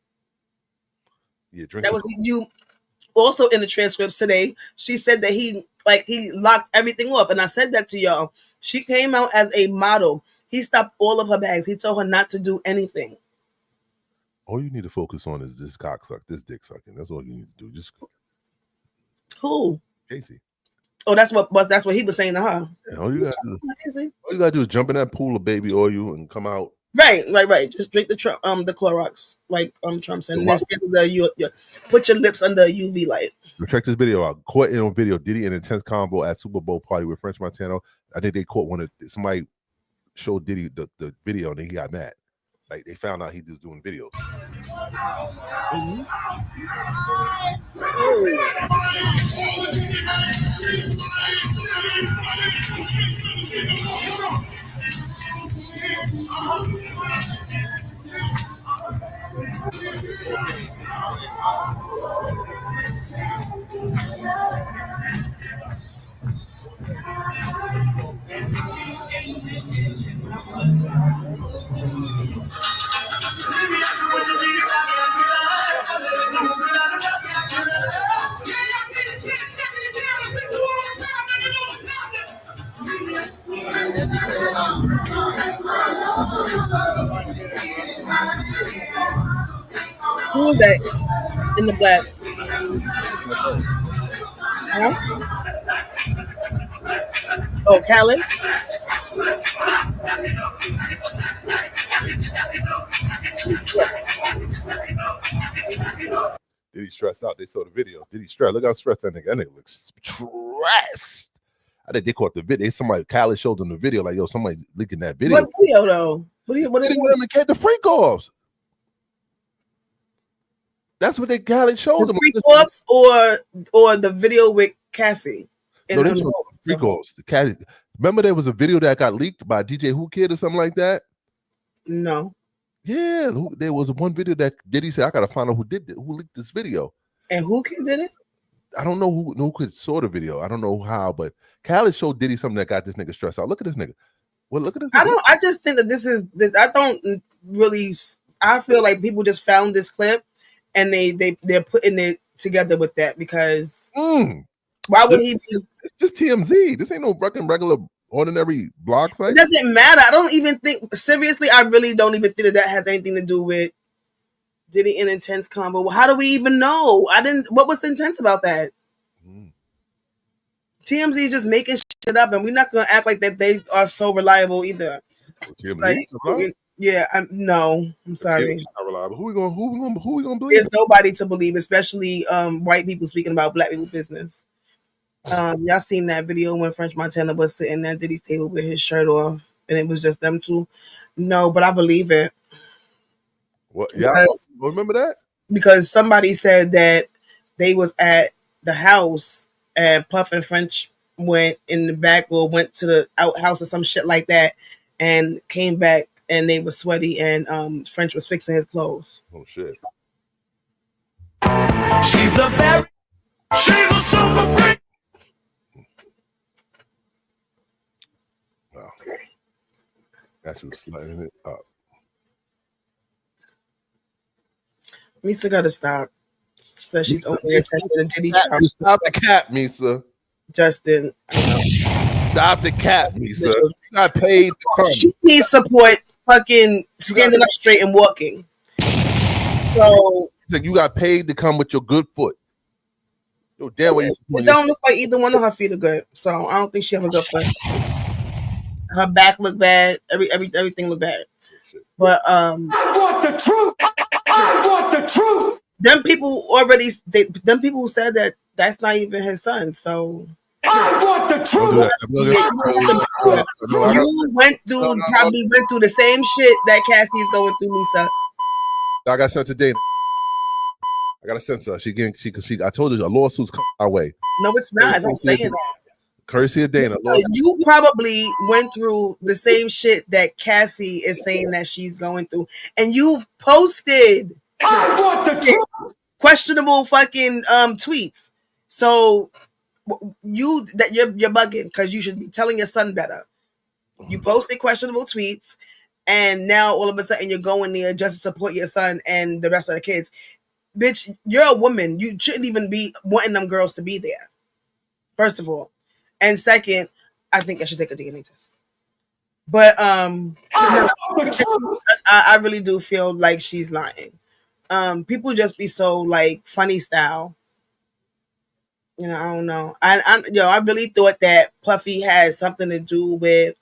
Yeah, drink. That was you. Also in the transcripts today, she said that he locked everything off, and I said that to y'all. She came out as a model. He stopped all of her bags. He told her not to do anything. All you need to focus on is this cocksuck, this dick sucking. That's all you need to do. Just who? Casey. Oh, that's what he was saying to her. Yeah, all you gotta do is jump in that pool of baby oil and come out. Right. Just drink the Clorox, like Trump said. And then you put your lips under a UV light. Check this video out. Caught in on video. Diddy in an intense combo at Super Bowl party with French Montana. I think they caught somebody showed Diddy the video and then he got mad. Like they found out he was doing videos. Who is that in the black? Huh? Oh, Khaled? Diddy stressed out. They saw the video. Diddy stressed. Look how stressed that nigga. That nigga looks stressed. I think they caught the video. Somebody, Khaled showed them the video. Like, yo, somebody leaking that video. What video though? What the freak offs. That's what they Khaled showed them. Freak offs or the video with Cassie. No, they showed freak offs. Remember there was a video that got leaked by DJ Who Kid or something like that? No. Yeah, there was one video that Diddy said, I gotta find out who leaked this video. And who did it? I don't know who could saw the video. I don't know how, but Khaled showed Diddy something that got this nigga stressed out. Look at this nigga. Well, look at this. I just think that this is. I don't really. I feel like people just found this clip, and they're putting it together with that because why would he be? It's just TMZ. This ain't no fucking regular ordinary blog site. It doesn't matter. I don't even think. Seriously, I really don't even think that has anything to do with Diddy and Intense combo. How do we even know? I didn't. What was intense about that? TMZ is just making shit up, and we're not gonna act like that they are so reliable either. TMZ? No, I'm sorry. Not reliable. Who we gonna believe? There's nobody to believe, especially white people speaking about black people business. Y'all seen that video when French Montana was sitting at Diddy's table with his shirt off, and it was just them two? No, but I believe it. What? Yeah, remember that? Because somebody said that they was at the house and Puff and French went in the back or went to the outhouse or some shit like that, and came back and they were sweaty, and French was fixing his clothes. Oh shit! She's a super freak. Wow, that's who's sliding it up. Misa gotta stop. She says she's only attending the Diddy trial. Stop the cat, Misa. Justin. Stop the cat, Misa. You got paid to come. She needs support fucking standing up straight and walking. So you got paid to come with your good foot. Yo, damn way it don't look like either one of her feet are good. So I don't think she have a good foot. Her back look bad. Everything look bad. But I want the truth. I want the truth. Them people already. Them people said that that's not even his son. So I want the truth. You probably went through the same shit that Cassie is going through, Misa. I got sent to Dana. I got to send her. She. I told her a lawsuit's coming our way. No, it's not. I'm saying that. Courtesy of Dana. You probably went through the same shit that Cassie is saying that she's going through, and you've posted questionable fucking tweets. So you're bugging because you should be telling your son better. You posted questionable tweets, and now all of a sudden you're going there just to support your son and the rest of the kids. Bitch, you're a woman. You shouldn't even be wanting them girls to be there. First of all. And second, I think I should take a DNA test. But I really do feel like she's lying. People just be so like funny style. You know, I don't know. I really thought that Puffy had something to do with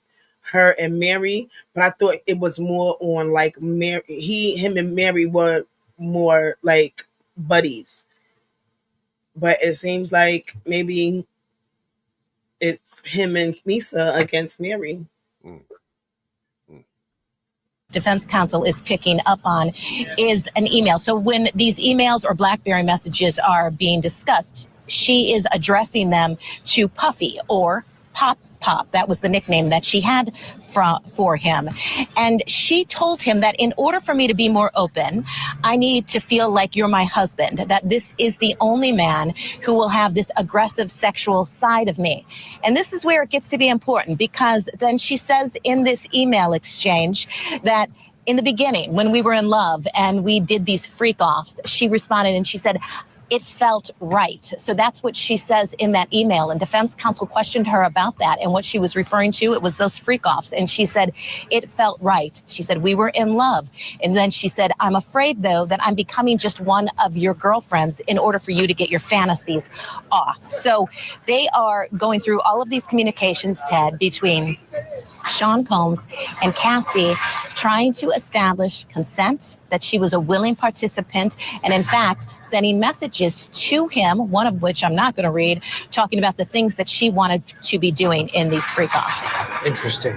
her and Mary, but I thought it was more on like Mary. Him and Mary were more like buddies. But it seems like maybe it's him and Misa against Mary. Defense counsel is picking up on is an email. So when these emails or BlackBerry messages are being discussed, she is addressing them to Puffy or Pop. That was the nickname that she had for him. And she told him that in order for me to be more open, I need to feel like you're my husband, that this is the only man who will have this aggressive sexual side of me. And this is where it gets to be important, because then she says in this email exchange that in the beginning, when we were in love and we did these freak offs, she responded and she said, it felt right. So that's what she says in that email. And defense counsel questioned her about that. And what she was referring to, it was those freak offs. And she said, it felt right. She said, we were in love. And then she said, I'm afraid, though, that I'm becoming just one of your girlfriends in order for you to get your fantasies off. So they are going through all of these communications, Ted, between Sean Combs and Cassie, trying to establish consent, that she was a willing participant, and in fact, sending messages to him, one of which I'm not going to read, talking about the things that she wanted to be doing in these freak-offs. Interesting.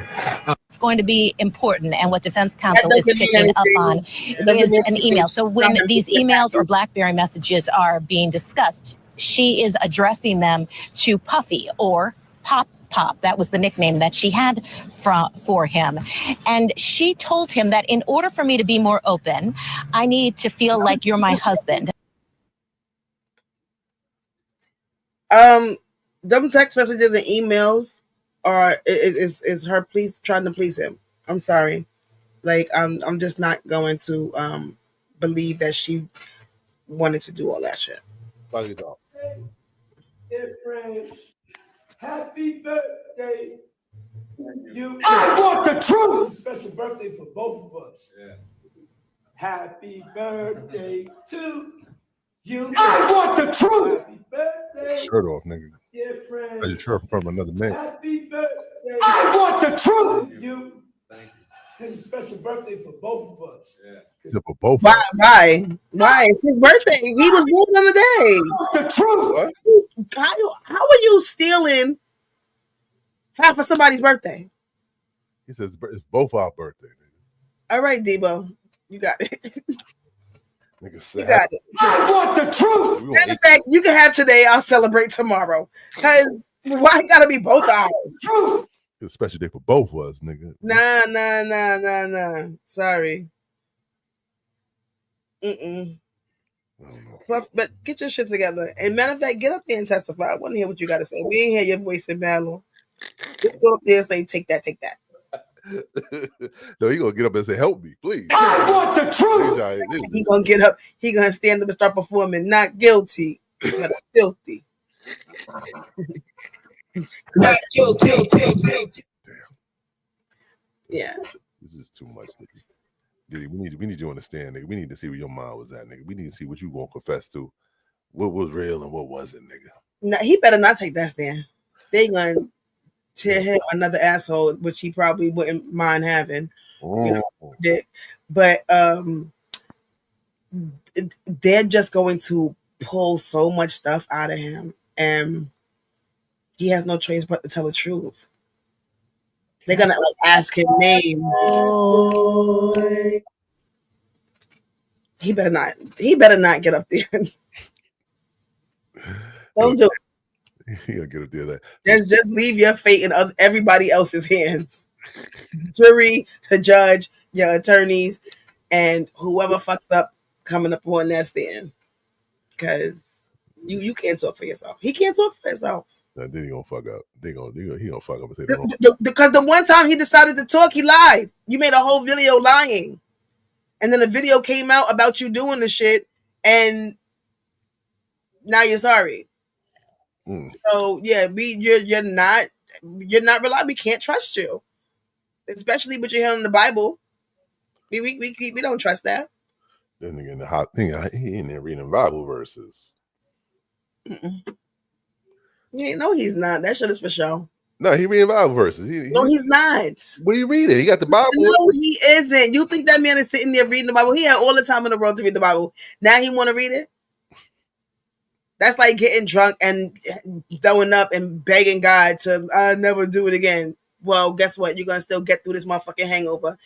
It's going to be important, and what defense counsel is picking up on is an email. So when these emails or BlackBerry messages are being discussed, she is addressing them to Puffy or Pop. That was the nickname that she had for him. And she told him that in order for me to be more open, I need to feel like you're my husband. Them text messages and emails or is her trying to please him. I'm sorry. Like I'm just not going to believe that she wanted to do all that shit. Dear friend, happy birthday. You. I want the truth. It's a special birthday for both of us. Yeah. Happy birthday to you. I want the truth. Happy birthday. Shirt off, nigga. Dear friend. Your shirt from another man. Happy birthday. I want the truth. You. Thank you. It's a special birthday for both of us. Yeah. For both. Why? It's his birthday. He was born on the day. The truth. What? How are you stealing half of somebody's birthday? He says it's both our birthday. All right, Debo, you got it. Nigga You got it. I want the truth. Matter of fact, you can have today. I'll celebrate tomorrow. Cause why gotta be both ours? Truth. It's a special day for both of us, nigga. Nah. Sorry. But get your shit together. And matter of fact, get up there and testify. I want to hear what you got to say. We ain't hear your voice in battle. Just go up there and say, take that. No, he gonna get up and say, help me, please. I want the truth. He gonna get up. He gonna stand up and start performing. Not guilty, but filthy. Not guilty. Damn. Yeah. This is too much, nigga. Diddy, we need you to understand, nigga. We need to see where your mind was at, nigga. We need to see what you gonna confess to. What was real and what wasn't, nigga. No, he better not take that stand. They gonna tear him another asshole, which he probably wouldn't mind having. You know, but they're just going to pull so much stuff out of him, and he has no choice but to tell the truth. They're gonna ask him names. He better not get up there. Don't do it. He gonna get up there. Just leave your fate in everybody else's hands. Jury, the judge, your attorneys, and whoever fucks up coming up on that stand. Because you can't talk for yourself. He can't talk for himself. Then he gonna fuck up. He gonna fuck up and say because the one time he decided to talk, he lied. You made a whole video lying, and then a video came out about you doing the shit, and now you're sorry. So yeah, you're not reliable. We can't trust you, especially what you're hearing in the Bible. We don't trust that. Then again, the hot thing, he ain't there reading Bible verses. No, he's not. That shit is for show. No, he reading Bible verses. No, he's not. What are you reading? He got the Bible. No, he isn't. You think that man is sitting there reading the Bible? He had all the time in the world to read the Bible. Now he want to read it? That's like getting drunk and throwing up and begging God to never do it again. Well, guess what? You're going to still get through this motherfucking hangover,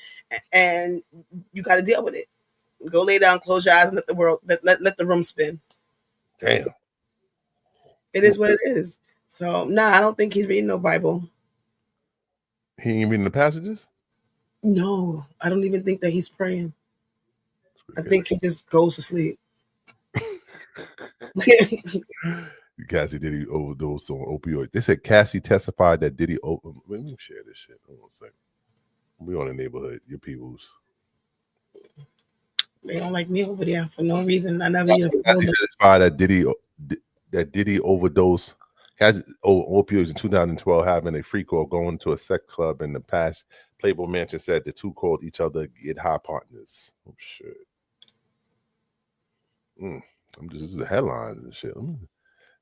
and you got to deal with it. Go lay down, close your eyes, and let the room spin. Damn. It is what it is. So, I don't think he's reading no Bible. He ain't reading the passages? No, I don't even think that he's praying. I think he just goes to sleep. Cassie Diddy overdosed on opioids. They said Cassie testified that Diddy. Let me share this shit. Hold on a second. We on the neighborhood, your peoples. They don't like me over there for no reason. I never even Cassie testified that Diddy overdosed opioids in 2012, having a free call going to a sex club in the past. Playboy Mansion said the two called each other get high partners. Oh shit. This is the headlines and shit.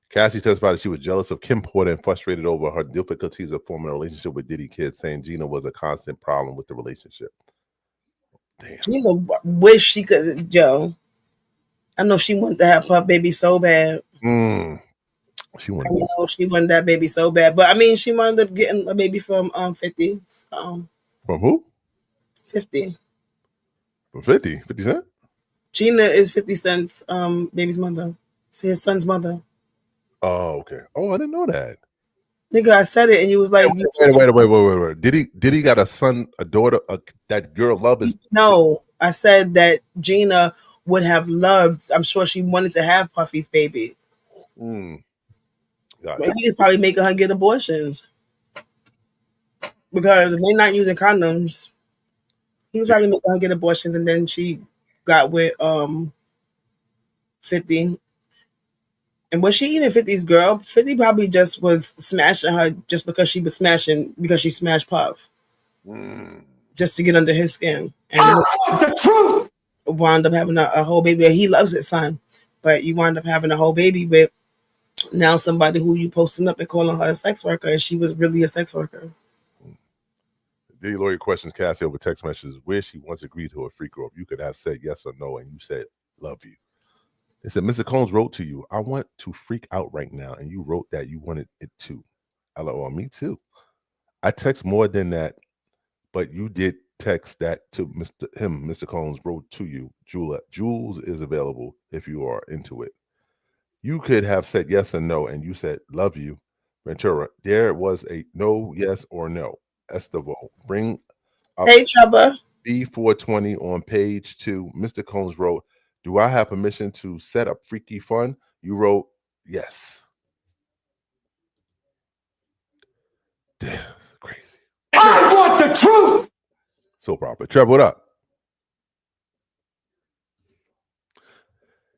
Cassie testified that she was jealous of Kim Porter and frustrated over her difficulties of forming a relationship with Diddy kids, saying Gina was a constant problem with the relationship. Damn. Gina wish she could, I know she wanted to have her baby so bad. She wanted that baby so bad. But I mean, she wound up getting a baby from 50. So. From who? 50. From 50? 50 Cent? Gina is 50 Cent's baby's mother. It's his son's mother. Oh, okay. Oh, I didn't know that. Nigga, I said it and you was like, wait. Diddy got a son, a daughter, that girl love is. No, I said that Gina would have loved, I'm sure she wanted to have Puffy's baby. But he was probably making her get abortions. because if they're not using condoms, he was probably making her get abortions, and then she got with 50. And was she even 50's girl? 50 probably just was smashing her just because she was smashing because she smashed Puff. Just to get under his skin. And I want the truth. Wound up having a whole baby. He loves his son, but you wind up having a whole baby with now somebody who you posting up and calling her a sex worker, and she was really a sex worker. Diddy lawyer questions Cassie over text messages where she once agreed to a free girl. You could have said yes or no, and you said love you. They said, Mr. Combs wrote to you, I want to freak out right now. And you wrote that you wanted it too. I like, well, me too. I text more than that, but you did text that to Mr. Combs wrote to you. Jules is available if you are into it. You could have said yes or no, and you said love you. Ventura, there was a no, yes, or no. Estevo, bring up Hey, Trevor. B420 on page 2. Mr. Combs wrote, do I have permission to set up freaky fun? You wrote, yes. Damn, crazy. I want the truth. So proper. Trevor, what up?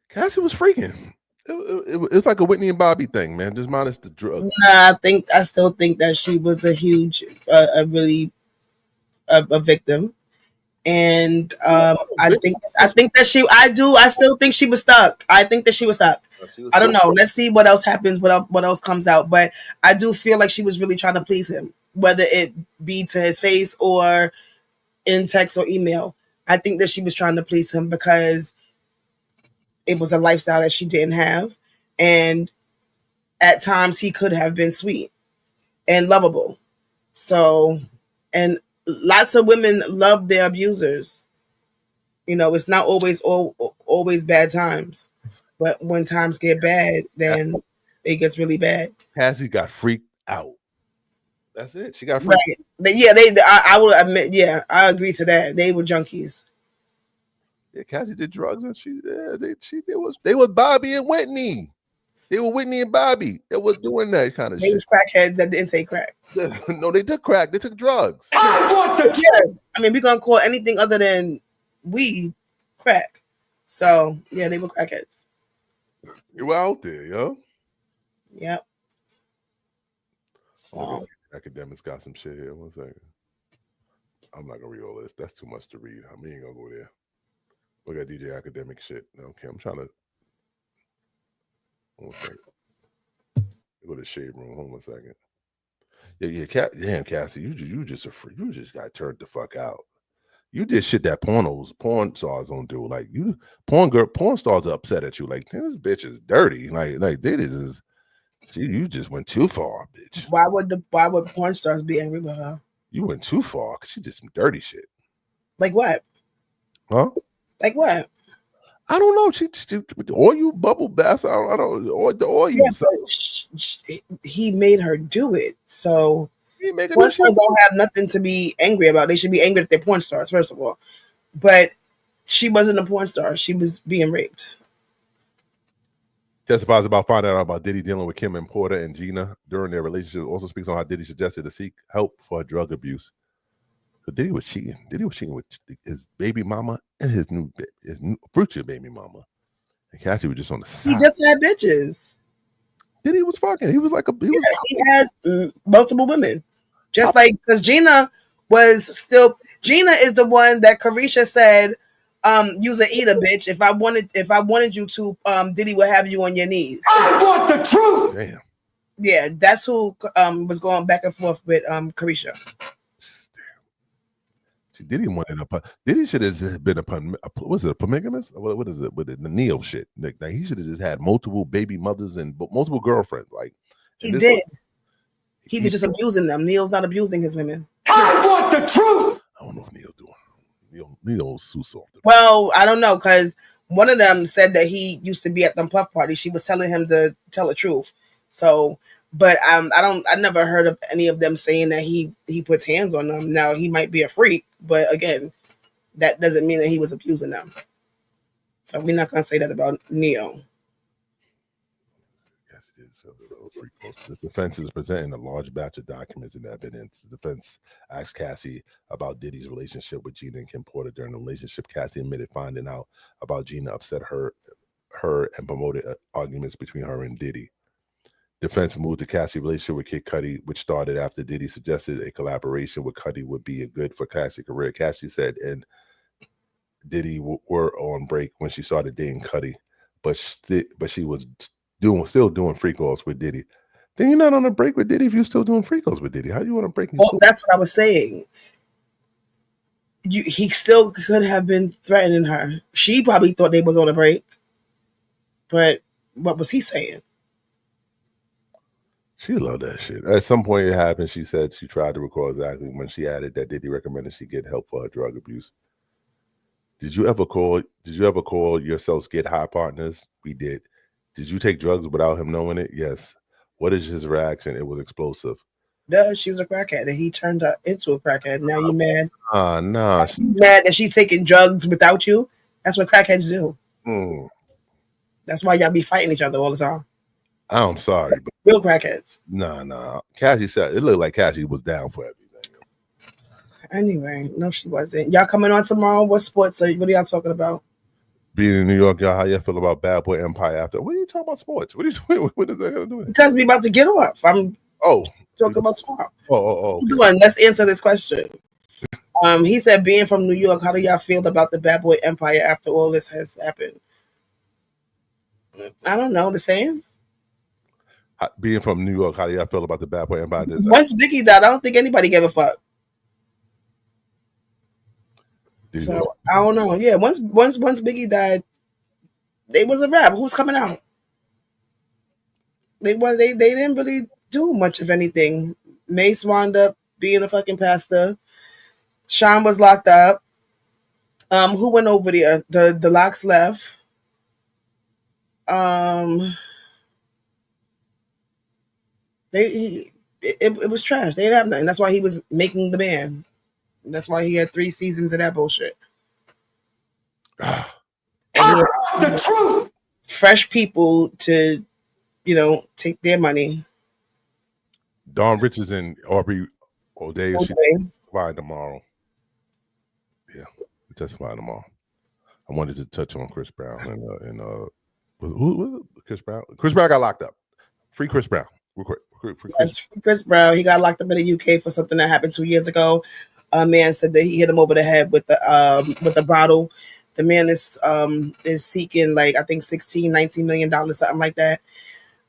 Cassie was freaking. It's like a Whitney and Bobby thing, man. Just minus the drugs. Nah, I still think that she was a huge, a victim. And I still think she was stuck. I think that she was stuck. I don't know. Let's see what else happens, what else comes out. But I do feel like she was really trying to please him, whether it be to his face or in text or email. I think that she was trying to please him because it was a lifestyle that she didn't have. And at times he could have been sweet and lovable. So, and lots of women love their abusers. You know, it's not always bad times, but when times get bad, then it gets really bad. Cassie got freaked out. That's it. She got freaked. Right. Yeah, I will admit. Yeah, I agree to that. They were junkies. Yeah, Cassie did drugs, and they was Bobby and Whitney. They were Whitney and Bobby that was doing that kind of shit. They was crackheads that didn't take crack. No, they took crack. They took drugs. I want the truth. I mean, we're gonna call anything other than weed crack. So yeah, they were crackheads. You were out there, yo. Yep. So. Academics got some shit here. 1 second. I'm not gonna read all this. That's too much to read. I mean, ain't gonna go there. Look at DJ Academic shit. Okay, I'm trying to. 1 second. Go to the shade room. Hold on 1 second. Yeah. Damn, Cassie, you just a freak. You just got turned the fuck out. You did shit that porn stars don't do. Like porn stars are upset at you. Like this bitch is dirty. Like they just. You just went too far, bitch. Why would porn stars be angry with her? You went too far because she did some dirty shit. Like what? Huh? Like what? I don't know. She or you bubble baths. I don't. Or you. Yeah, he made her do it. So porn stars don't have nothing to be angry about. They should be angry at their porn stars, first of all. But she wasn't a porn star. She was being raped. Testifies about finding out about Diddy dealing with Kim and Porter and Gina during their relationship. Also speaks on how Diddy suggested to seek help for drug abuse. So Diddy was cheating. Diddy was cheating with his baby mama and his future baby mama. And Cassie was just on the side. He just had bitches. Diddy was fucking. He was like he had multiple women. Just like because Gina is the one that Carisha said. You's a eater, bitch. If I wanted you to, Diddy would have you on your knees. I want the truth. Damn. Yeah, that's who was going back and forth with Carisha. Damn. Diddy wanted Diddy should have been a polygamous? What is it with the Neil shit? Like he should have just had multiple baby mothers and multiple girlfriends. Like he did. He was just abusing them. Neil's not abusing his women. I want the truth. I don't know if Neil doing. Neil's so soft. Well, I don't know because one of them said that he used to be at them puff parties. She was telling him to tell the truth. So, but I never heard of any of them saying that he puts hands on them. Now he might be a freak, but again, that doesn't mean that he was abusing them. So we're not gonna say that about Neil. Yes, it is. The defense is presenting a large batch of documents and evidence. The defense asked Cassie about Diddy's relationship with Gina and Kim Porter. During the relationship, Cassie admitted finding out about Gina upset her and promoted arguments between her and Diddy. Defense moved to Cassie's relationship with Kid Cudi, which started after Diddy suggested a collaboration with Cudi would be good for Cassie's career. Cassie said and Diddy were on break when she started dating Cudi, but she was still doing freak offs with Diddy. Then you're not on a break with Diddy if you're still doing freak offs with Diddy. How you want to break? Well, that's what I was saying. He still could have been threatening her. She probably thought they was on a break, but what was he saying? She loved that shit. At some point it happened. She said she tried to recall exactly when she added that Diddy recommended she get help for her drug abuse. Did you ever call yourselves Get High partners? We did. Did you take drugs without him knowing it? Yes. What is his reaction? It was explosive. No, she was a crackhead and he turned her into a crackhead. Now you mad? Nah. You mad that she's taking drugs without you? That's what crackheads do. That's why y'all be fighting each other all the time. I'm sorry, but real crackheads. Nah. Cassie said it looked like Cassie was down for everything. Anyway, no, she wasn't. Y'all coming on tomorrow? What sports? What are y'all talking about? Being in New York, y'all, how y'all feel about Bad Boy Empire after? What are you talking about sports? What is that going to do? Because we about to get off. I'm talking about tomorrow. Okay. Doing. Let's answer this question. He said, being from New York, how do y'all feel about the Bad Boy Empire after all this has happened? I don't know. The same. Being from New York, how do y'all feel about the Bad Boy Empire? Once Biggie died, I don't think anybody gave a fuck. So I don't know. Yeah, once Biggie died, they was a rap. Who's coming out? They didn't really do much of anything. Mace wound up being a fucking pastor. Sean was locked up. Who went over there? The locks left. It was trash. They didn't have nothing. That's why he was making the band. That's why he had 3 seasons of that bullshit. The truth. Fresh people to, take their money. Dawn Richards and Aubrey O'Day testify tomorrow. Yeah, testify tomorrow. I wanted to touch on Chris Brown and who Chris Brown? Chris Brown got locked up. Free Chris Brown. Real quick. Chris Brown. He got locked up in the UK for something that happened 2 years ago. A man said that he hit him over the head with the bottle. The man is seeking I think $19 million, something like that,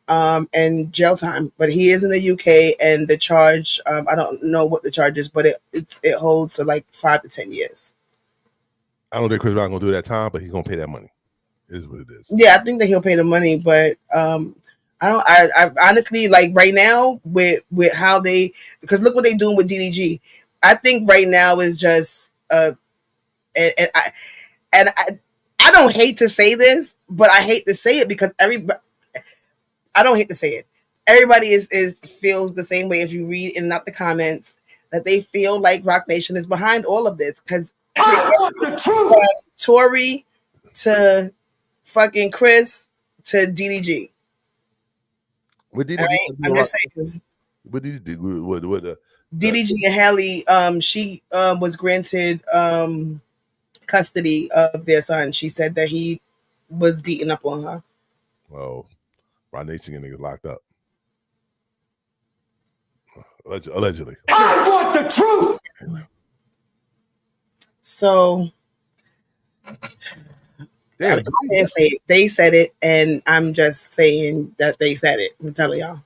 and jail time. But he is in the UK, and the charge I don't know what the charge is, but it holds to 5 to 10 years. I don't think Chris Brown gonna do that time, but he's gonna pay that money. Is what it is. Yeah, I think that he'll pay the money, but I honestly right now with how because look what they're doing with DDG. I think right now is just I don't hate to say this, but I hate to say it because I don't hate to say it. Everybody feels the same way if you read in not the comments that they feel like Rock Nation is behind all of this because from Tory to fucking Chris to DDG. What DDG? Right? I'm just saying. What did he do? What DDG and Halle, she was granted custody of their son. She said that he was beating up on her. Well, Rock Nation and niggas locked up. Allegedly. I want the truth. So damn, I can't say it. They said it, and I'm just saying that they said it. I'm telling y'all.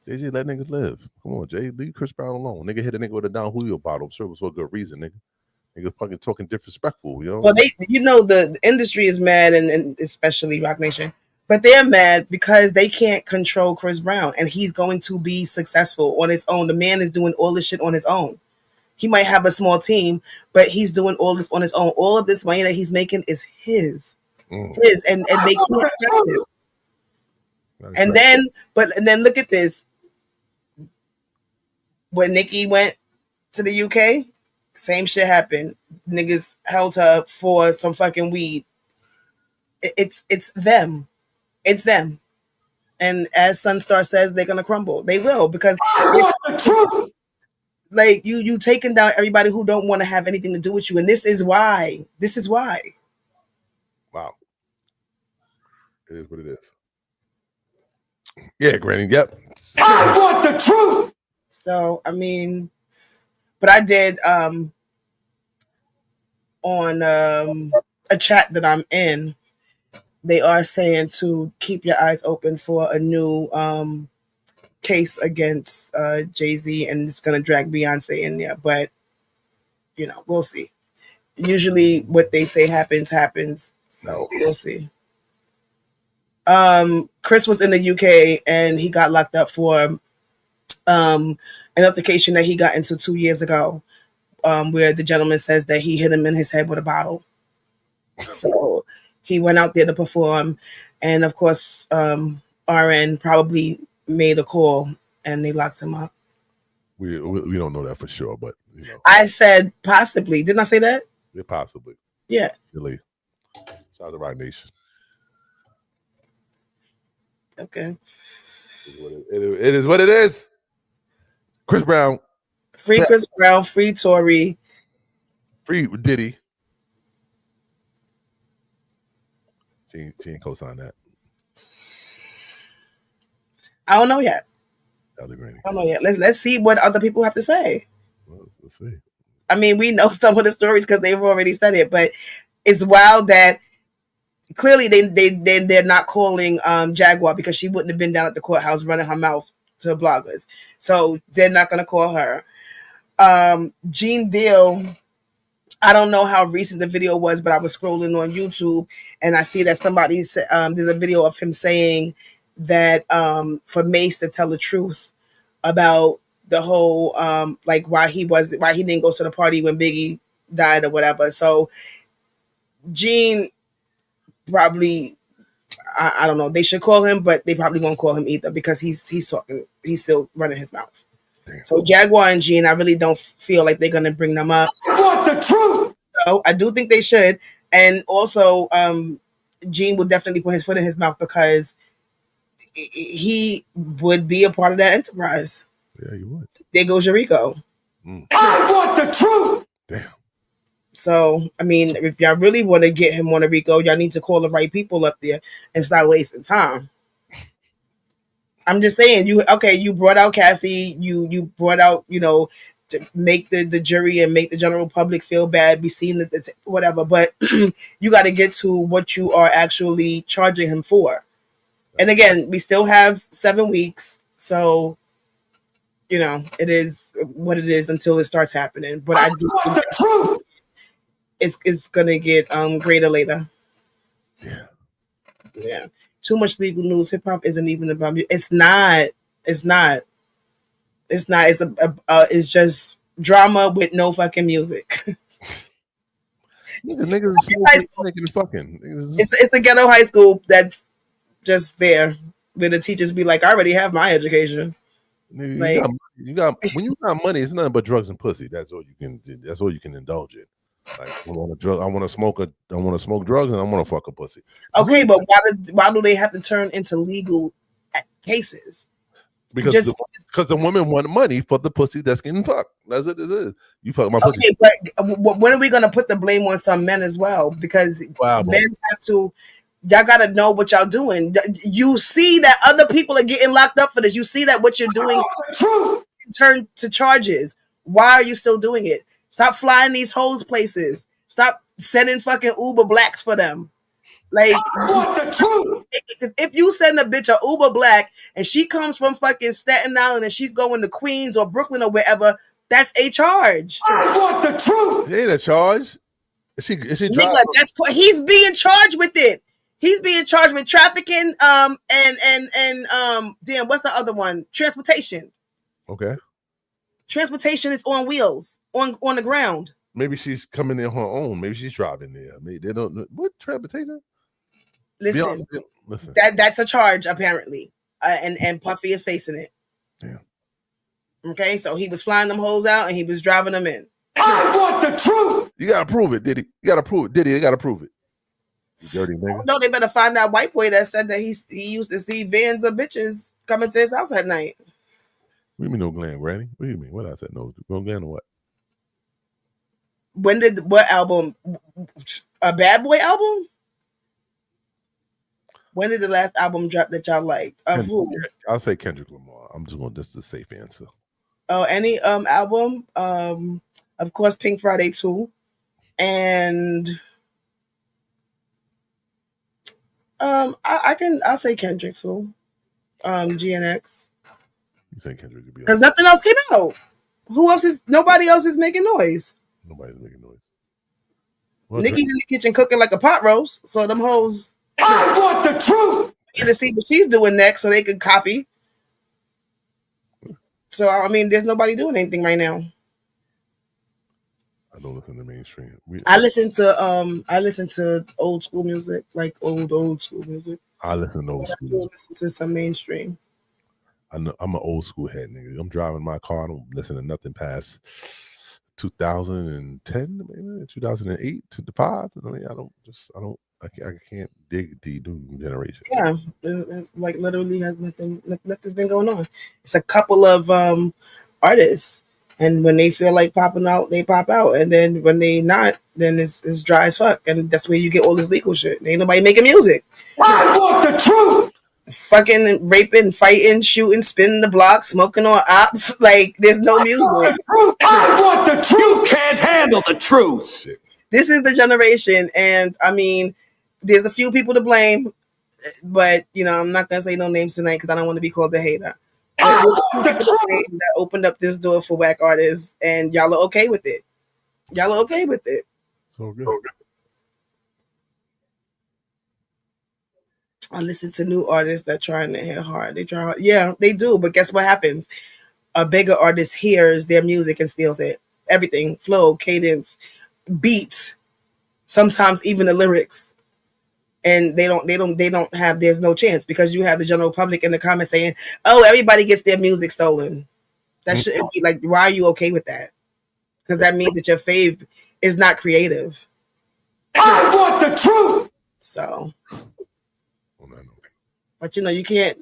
JJ, let niggas live. Come on, Jay. Leave Chris Brown alone. Nigga hit a nigga with a Don Julio bottle. I'm sure it was for a good reason, nigga. Nigga fucking talking disrespectful, Well, the industry is mad, and especially Rock Nation, but they're mad because they can't control Chris Brown, and he's going to be successful on his own. The man is doing all this shit on his own. He might have a small team, but he's doing all this on his own. All of this money that he's making is his. And they can't stop him. And then look at this. When Nicki went to the UK, same shit happened. Niggas held her for some fucking weed. It's them. It's them. And as Sunstar says, they're gonna crumble. They will, because I want the truth. Like you taking down everybody who don't want to have anything to do with you, and this is why. This is why. Wow. It is what it is. Yeah, Granny. Yep. I want the truth. So I mean, but I did on a chat that I'm in, they are saying to keep your eyes open for a new case against Jay-Z, and it's gonna drag Beyonce in there, but you know, we'll see. Usually what they say happens, so we'll see. Chris was in the UK and he got locked up for an altercation that he got into 2 years ago, where the gentleman says that he hit him in his head with a bottle. So he went out there to perform, and of course RN probably made a call and they locked him up. We don't know that for sure, but you know. I said possibly. Didn't I say that? Yeah, possibly. Yeah. Really. Shout out to Rock Nation. Okay. It is what it is. Chris Brown. Free Chris Brown, free Tory. Free Diddy. She ain't co-signed that. I don't know yet. I don't know yet. Let's see what other people have to say. Well, let's see. I mean, we know some of the stories because they've already said it, but it's wild that clearly they're not calling Jaguar, because she wouldn't have been down at the courthouse running her mouth to bloggers. So they're not going to call her. Gene Deal, I don't know how recent the video was, but I was scrolling on YouTube and I see that somebody said there's a video of him saying that for Mace to tell the truth about the whole like why he didn't go to the party when Biggie died or whatever. So Gene probably, I don't know, they should call him, but they probably won't call him either because he's talking, he's still running his mouth. Damn. So Jaguar and Gene, I really don't feel like they're gonna bring them up. I want the truth. So I do think they should, and also Gene will definitely put his foot in his mouth because he would be a part of that enterprise. Yeah, he would. There goes Jericho. I want the truth. Damn. So, I mean, if y'all really want to get him on a Rico, y'all need to call the right people up there and start wasting time. I'm just saying, you brought out Cassie, you brought out, to make the jury and make the general public feel bad, be seen that whatever, but you got to get to what you are actually charging him for. And again, we still have 7 weeks, so it is what it is until it starts happening. But I do think the truth. It's gonna get greater later. Yeah. Too much legal news. Hip hop isn't even about you. It's not. It's just drama with no fucking music. Niggas making fucking. It's a ghetto high school that's just there where the teachers be like, I already have my education. Nigga, you got when you got money, it's nothing but drugs and pussy. That's all you can do. That's all you can indulge in. Like I want to smoke drugs and I want to fuck a pussy. Okay, but why do they have to turn into legal cases? Because the women want money for the pussy that's getting fucked. That's it. It is. You fuck my pussy. Okay, but when are we gonna put the blame on some men as well? Because men have to. Y'all gotta know what y'all doing. You see that other people are getting locked up for this. You see that what you're doing turn to charges. Why are you still doing it? Stop flying these hoes places. Stop sending fucking Uber Blacks for them. Like, if you send a bitch a Uber Black and she comes from fucking Staten Island and she's going to Queens or Brooklyn or wherever, that's a charge. I want the truth. It ain't a charge. Is she Nigga, he's being charged with it. He's being charged with trafficking, and damn, what's the other one? Transportation. Okay. Transportation is on wheels, on the ground. Maybe she's coming in her own. Maybe she's driving there. Maybe they don't know what transportation. Listen. That's a charge apparently, and Puffy is facing it. Yeah. Okay, so he was flying them hoes out and he was driving them in. I want the truth. You gotta prove it, Diddy. You gotta prove it, Diddy. You gotta prove it. Dirty nigga. No, they better find that white boy that said that he used to see vans of bitches coming to his house at night. What do you mean no glam, Granny? What do you mean? What I said no glam or what? When did what album? A Bad Boy album? When did the last album drop that y'all liked? Of who? I'll say Kendrick Lamar. I'm just going. This is a safe answer. Oh, any album? Of course, Pink Friday 2, and I'll say Kendrick too. GNX. You say Kendrick? Because nothing else came out. Nobody else is making noise. Nobody's making noise. Nikki's in the kitchen cooking like a pot roast, so them hoes. I want the truth. To see what she's doing next, so they could copy. So I mean, there's nobody doing anything right now. I don't listen to mainstream. I listen to old school music, like old school music. I listen to old school music. Listen to some mainstream. I'm an old school head nigga. I'm driving my car. I don't listen to nothing past 2010, maybe 2008 to the 5. I mean, I can't dig the new generation. Yeah, it's like literally has nothing's been going on. It's a couple of artists, and when they feel like popping out, they pop out, and then when they not, then it's dry as fuck, and that's where you get all this legal shit. Ain't nobody making music. I want the truth. Fucking raping, fighting, shooting, spinning the block, smoking on ops. Like there's no music. I want the truth. You can't handle the truth. Shit. This is the generation, and I mean, there's a few people to blame, but I'm not gonna say no names tonight because I don't want to be called a hater. That opened up this door for whack artists, and y'all are okay with it. So good. I listen to new artists that trying to hit hard. They try hard. Yeah, they do. But guess what happens? A bigger artist hears their music and steals it. Everything, flow, cadence, beats, sometimes even the lyrics. And they don't have, there's no chance because you have the general public in the comments saying, oh, everybody gets their music stolen. That shouldn't be like, why are you okay with that? Because that means that your fave is not creative. I want the truth. So, but you can't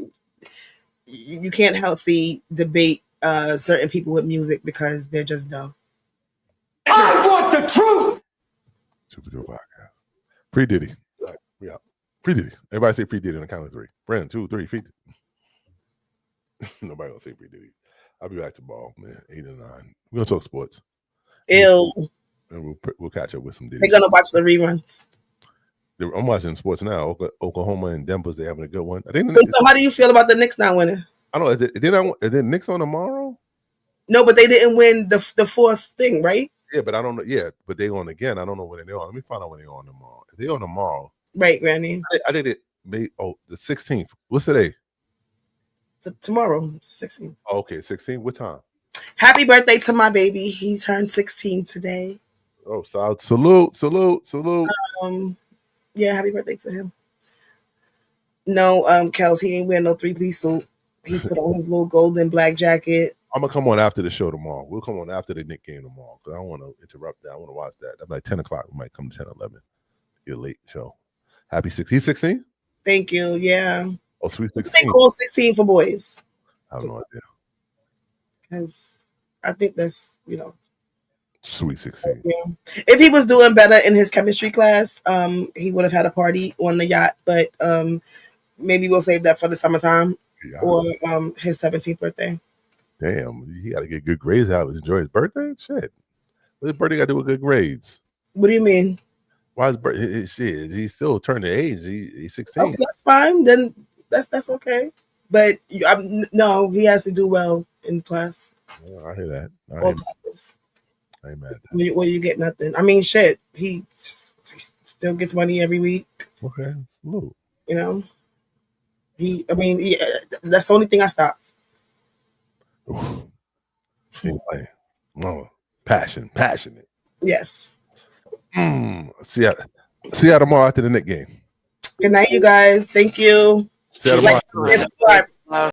healthy debate certain people with music because they're just dumb. I want the truth. Super Joe podcast. Free Diddy. Right, we out. Free Diddy. Everybody say Free Diddy on the count of 3. Brandon, 2, 3, Free Diddy. Nobody gonna say Free Diddy. I'll be back tomorrow, man. 8 and 9. We're gonna talk sports. Ew. And we'll catch up with some Diddy. They're gonna watch the reruns. I'm watching sports now. Oklahoma and Denver's, they're having a good one. So how do you feel about the Knicks not winning? I don't know. Did Knicks on tomorrow? No, but they didn't win the fourth thing, right? Yeah, but I don't know. Yeah, but they on again. I don't know when they're on. Let me find out when they're on tomorrow. If they're on tomorrow. Right, Granny. I did it. The 16th. What's today? Tomorrow, 16th. Oh, okay, 16th. What time? Happy birthday to my baby. He turned 16 today. Oh, salute. Yeah, happy birthday to him. No, Kels, he ain't wearing no 3-piece suit. He put on his little golden black jacket. I'm gonna come on after the show tomorrow. We'll come on after the Knicks game tomorrow because I don't want to interrupt that. I want to watch that. I'm like 10 o'clock. We might come 10, 11. Get a late show. Happy 16. He's 16? Thank you. Yeah. Oh, sweet 16. They call 16 for boys. I have no idea. Because I think that's, Sweet 16. Yeah. If he was doing better in his chemistry class, he would have had a party on the yacht. But maybe we'll save that for the summertime or his 17th birthday. Damn, he got to get good grades out and enjoy his birthday? Shit. What's his birthday got to do with good grades? What do you mean? Why his birthday? Shit, he's still turning age. He's 16. Okay, that's fine. Then that's okay. But no, he has to do well in class. Yeah, I hear that. All classes. I ain't mad at that. Where you get nothing. I mean, shit. He still gets money every week. Okay, salute. That's the only thing I stopped. Passionate. Yes. See ya tomorrow after the Knicks game. Good night, you guys. Thank you. See ya tomorrow.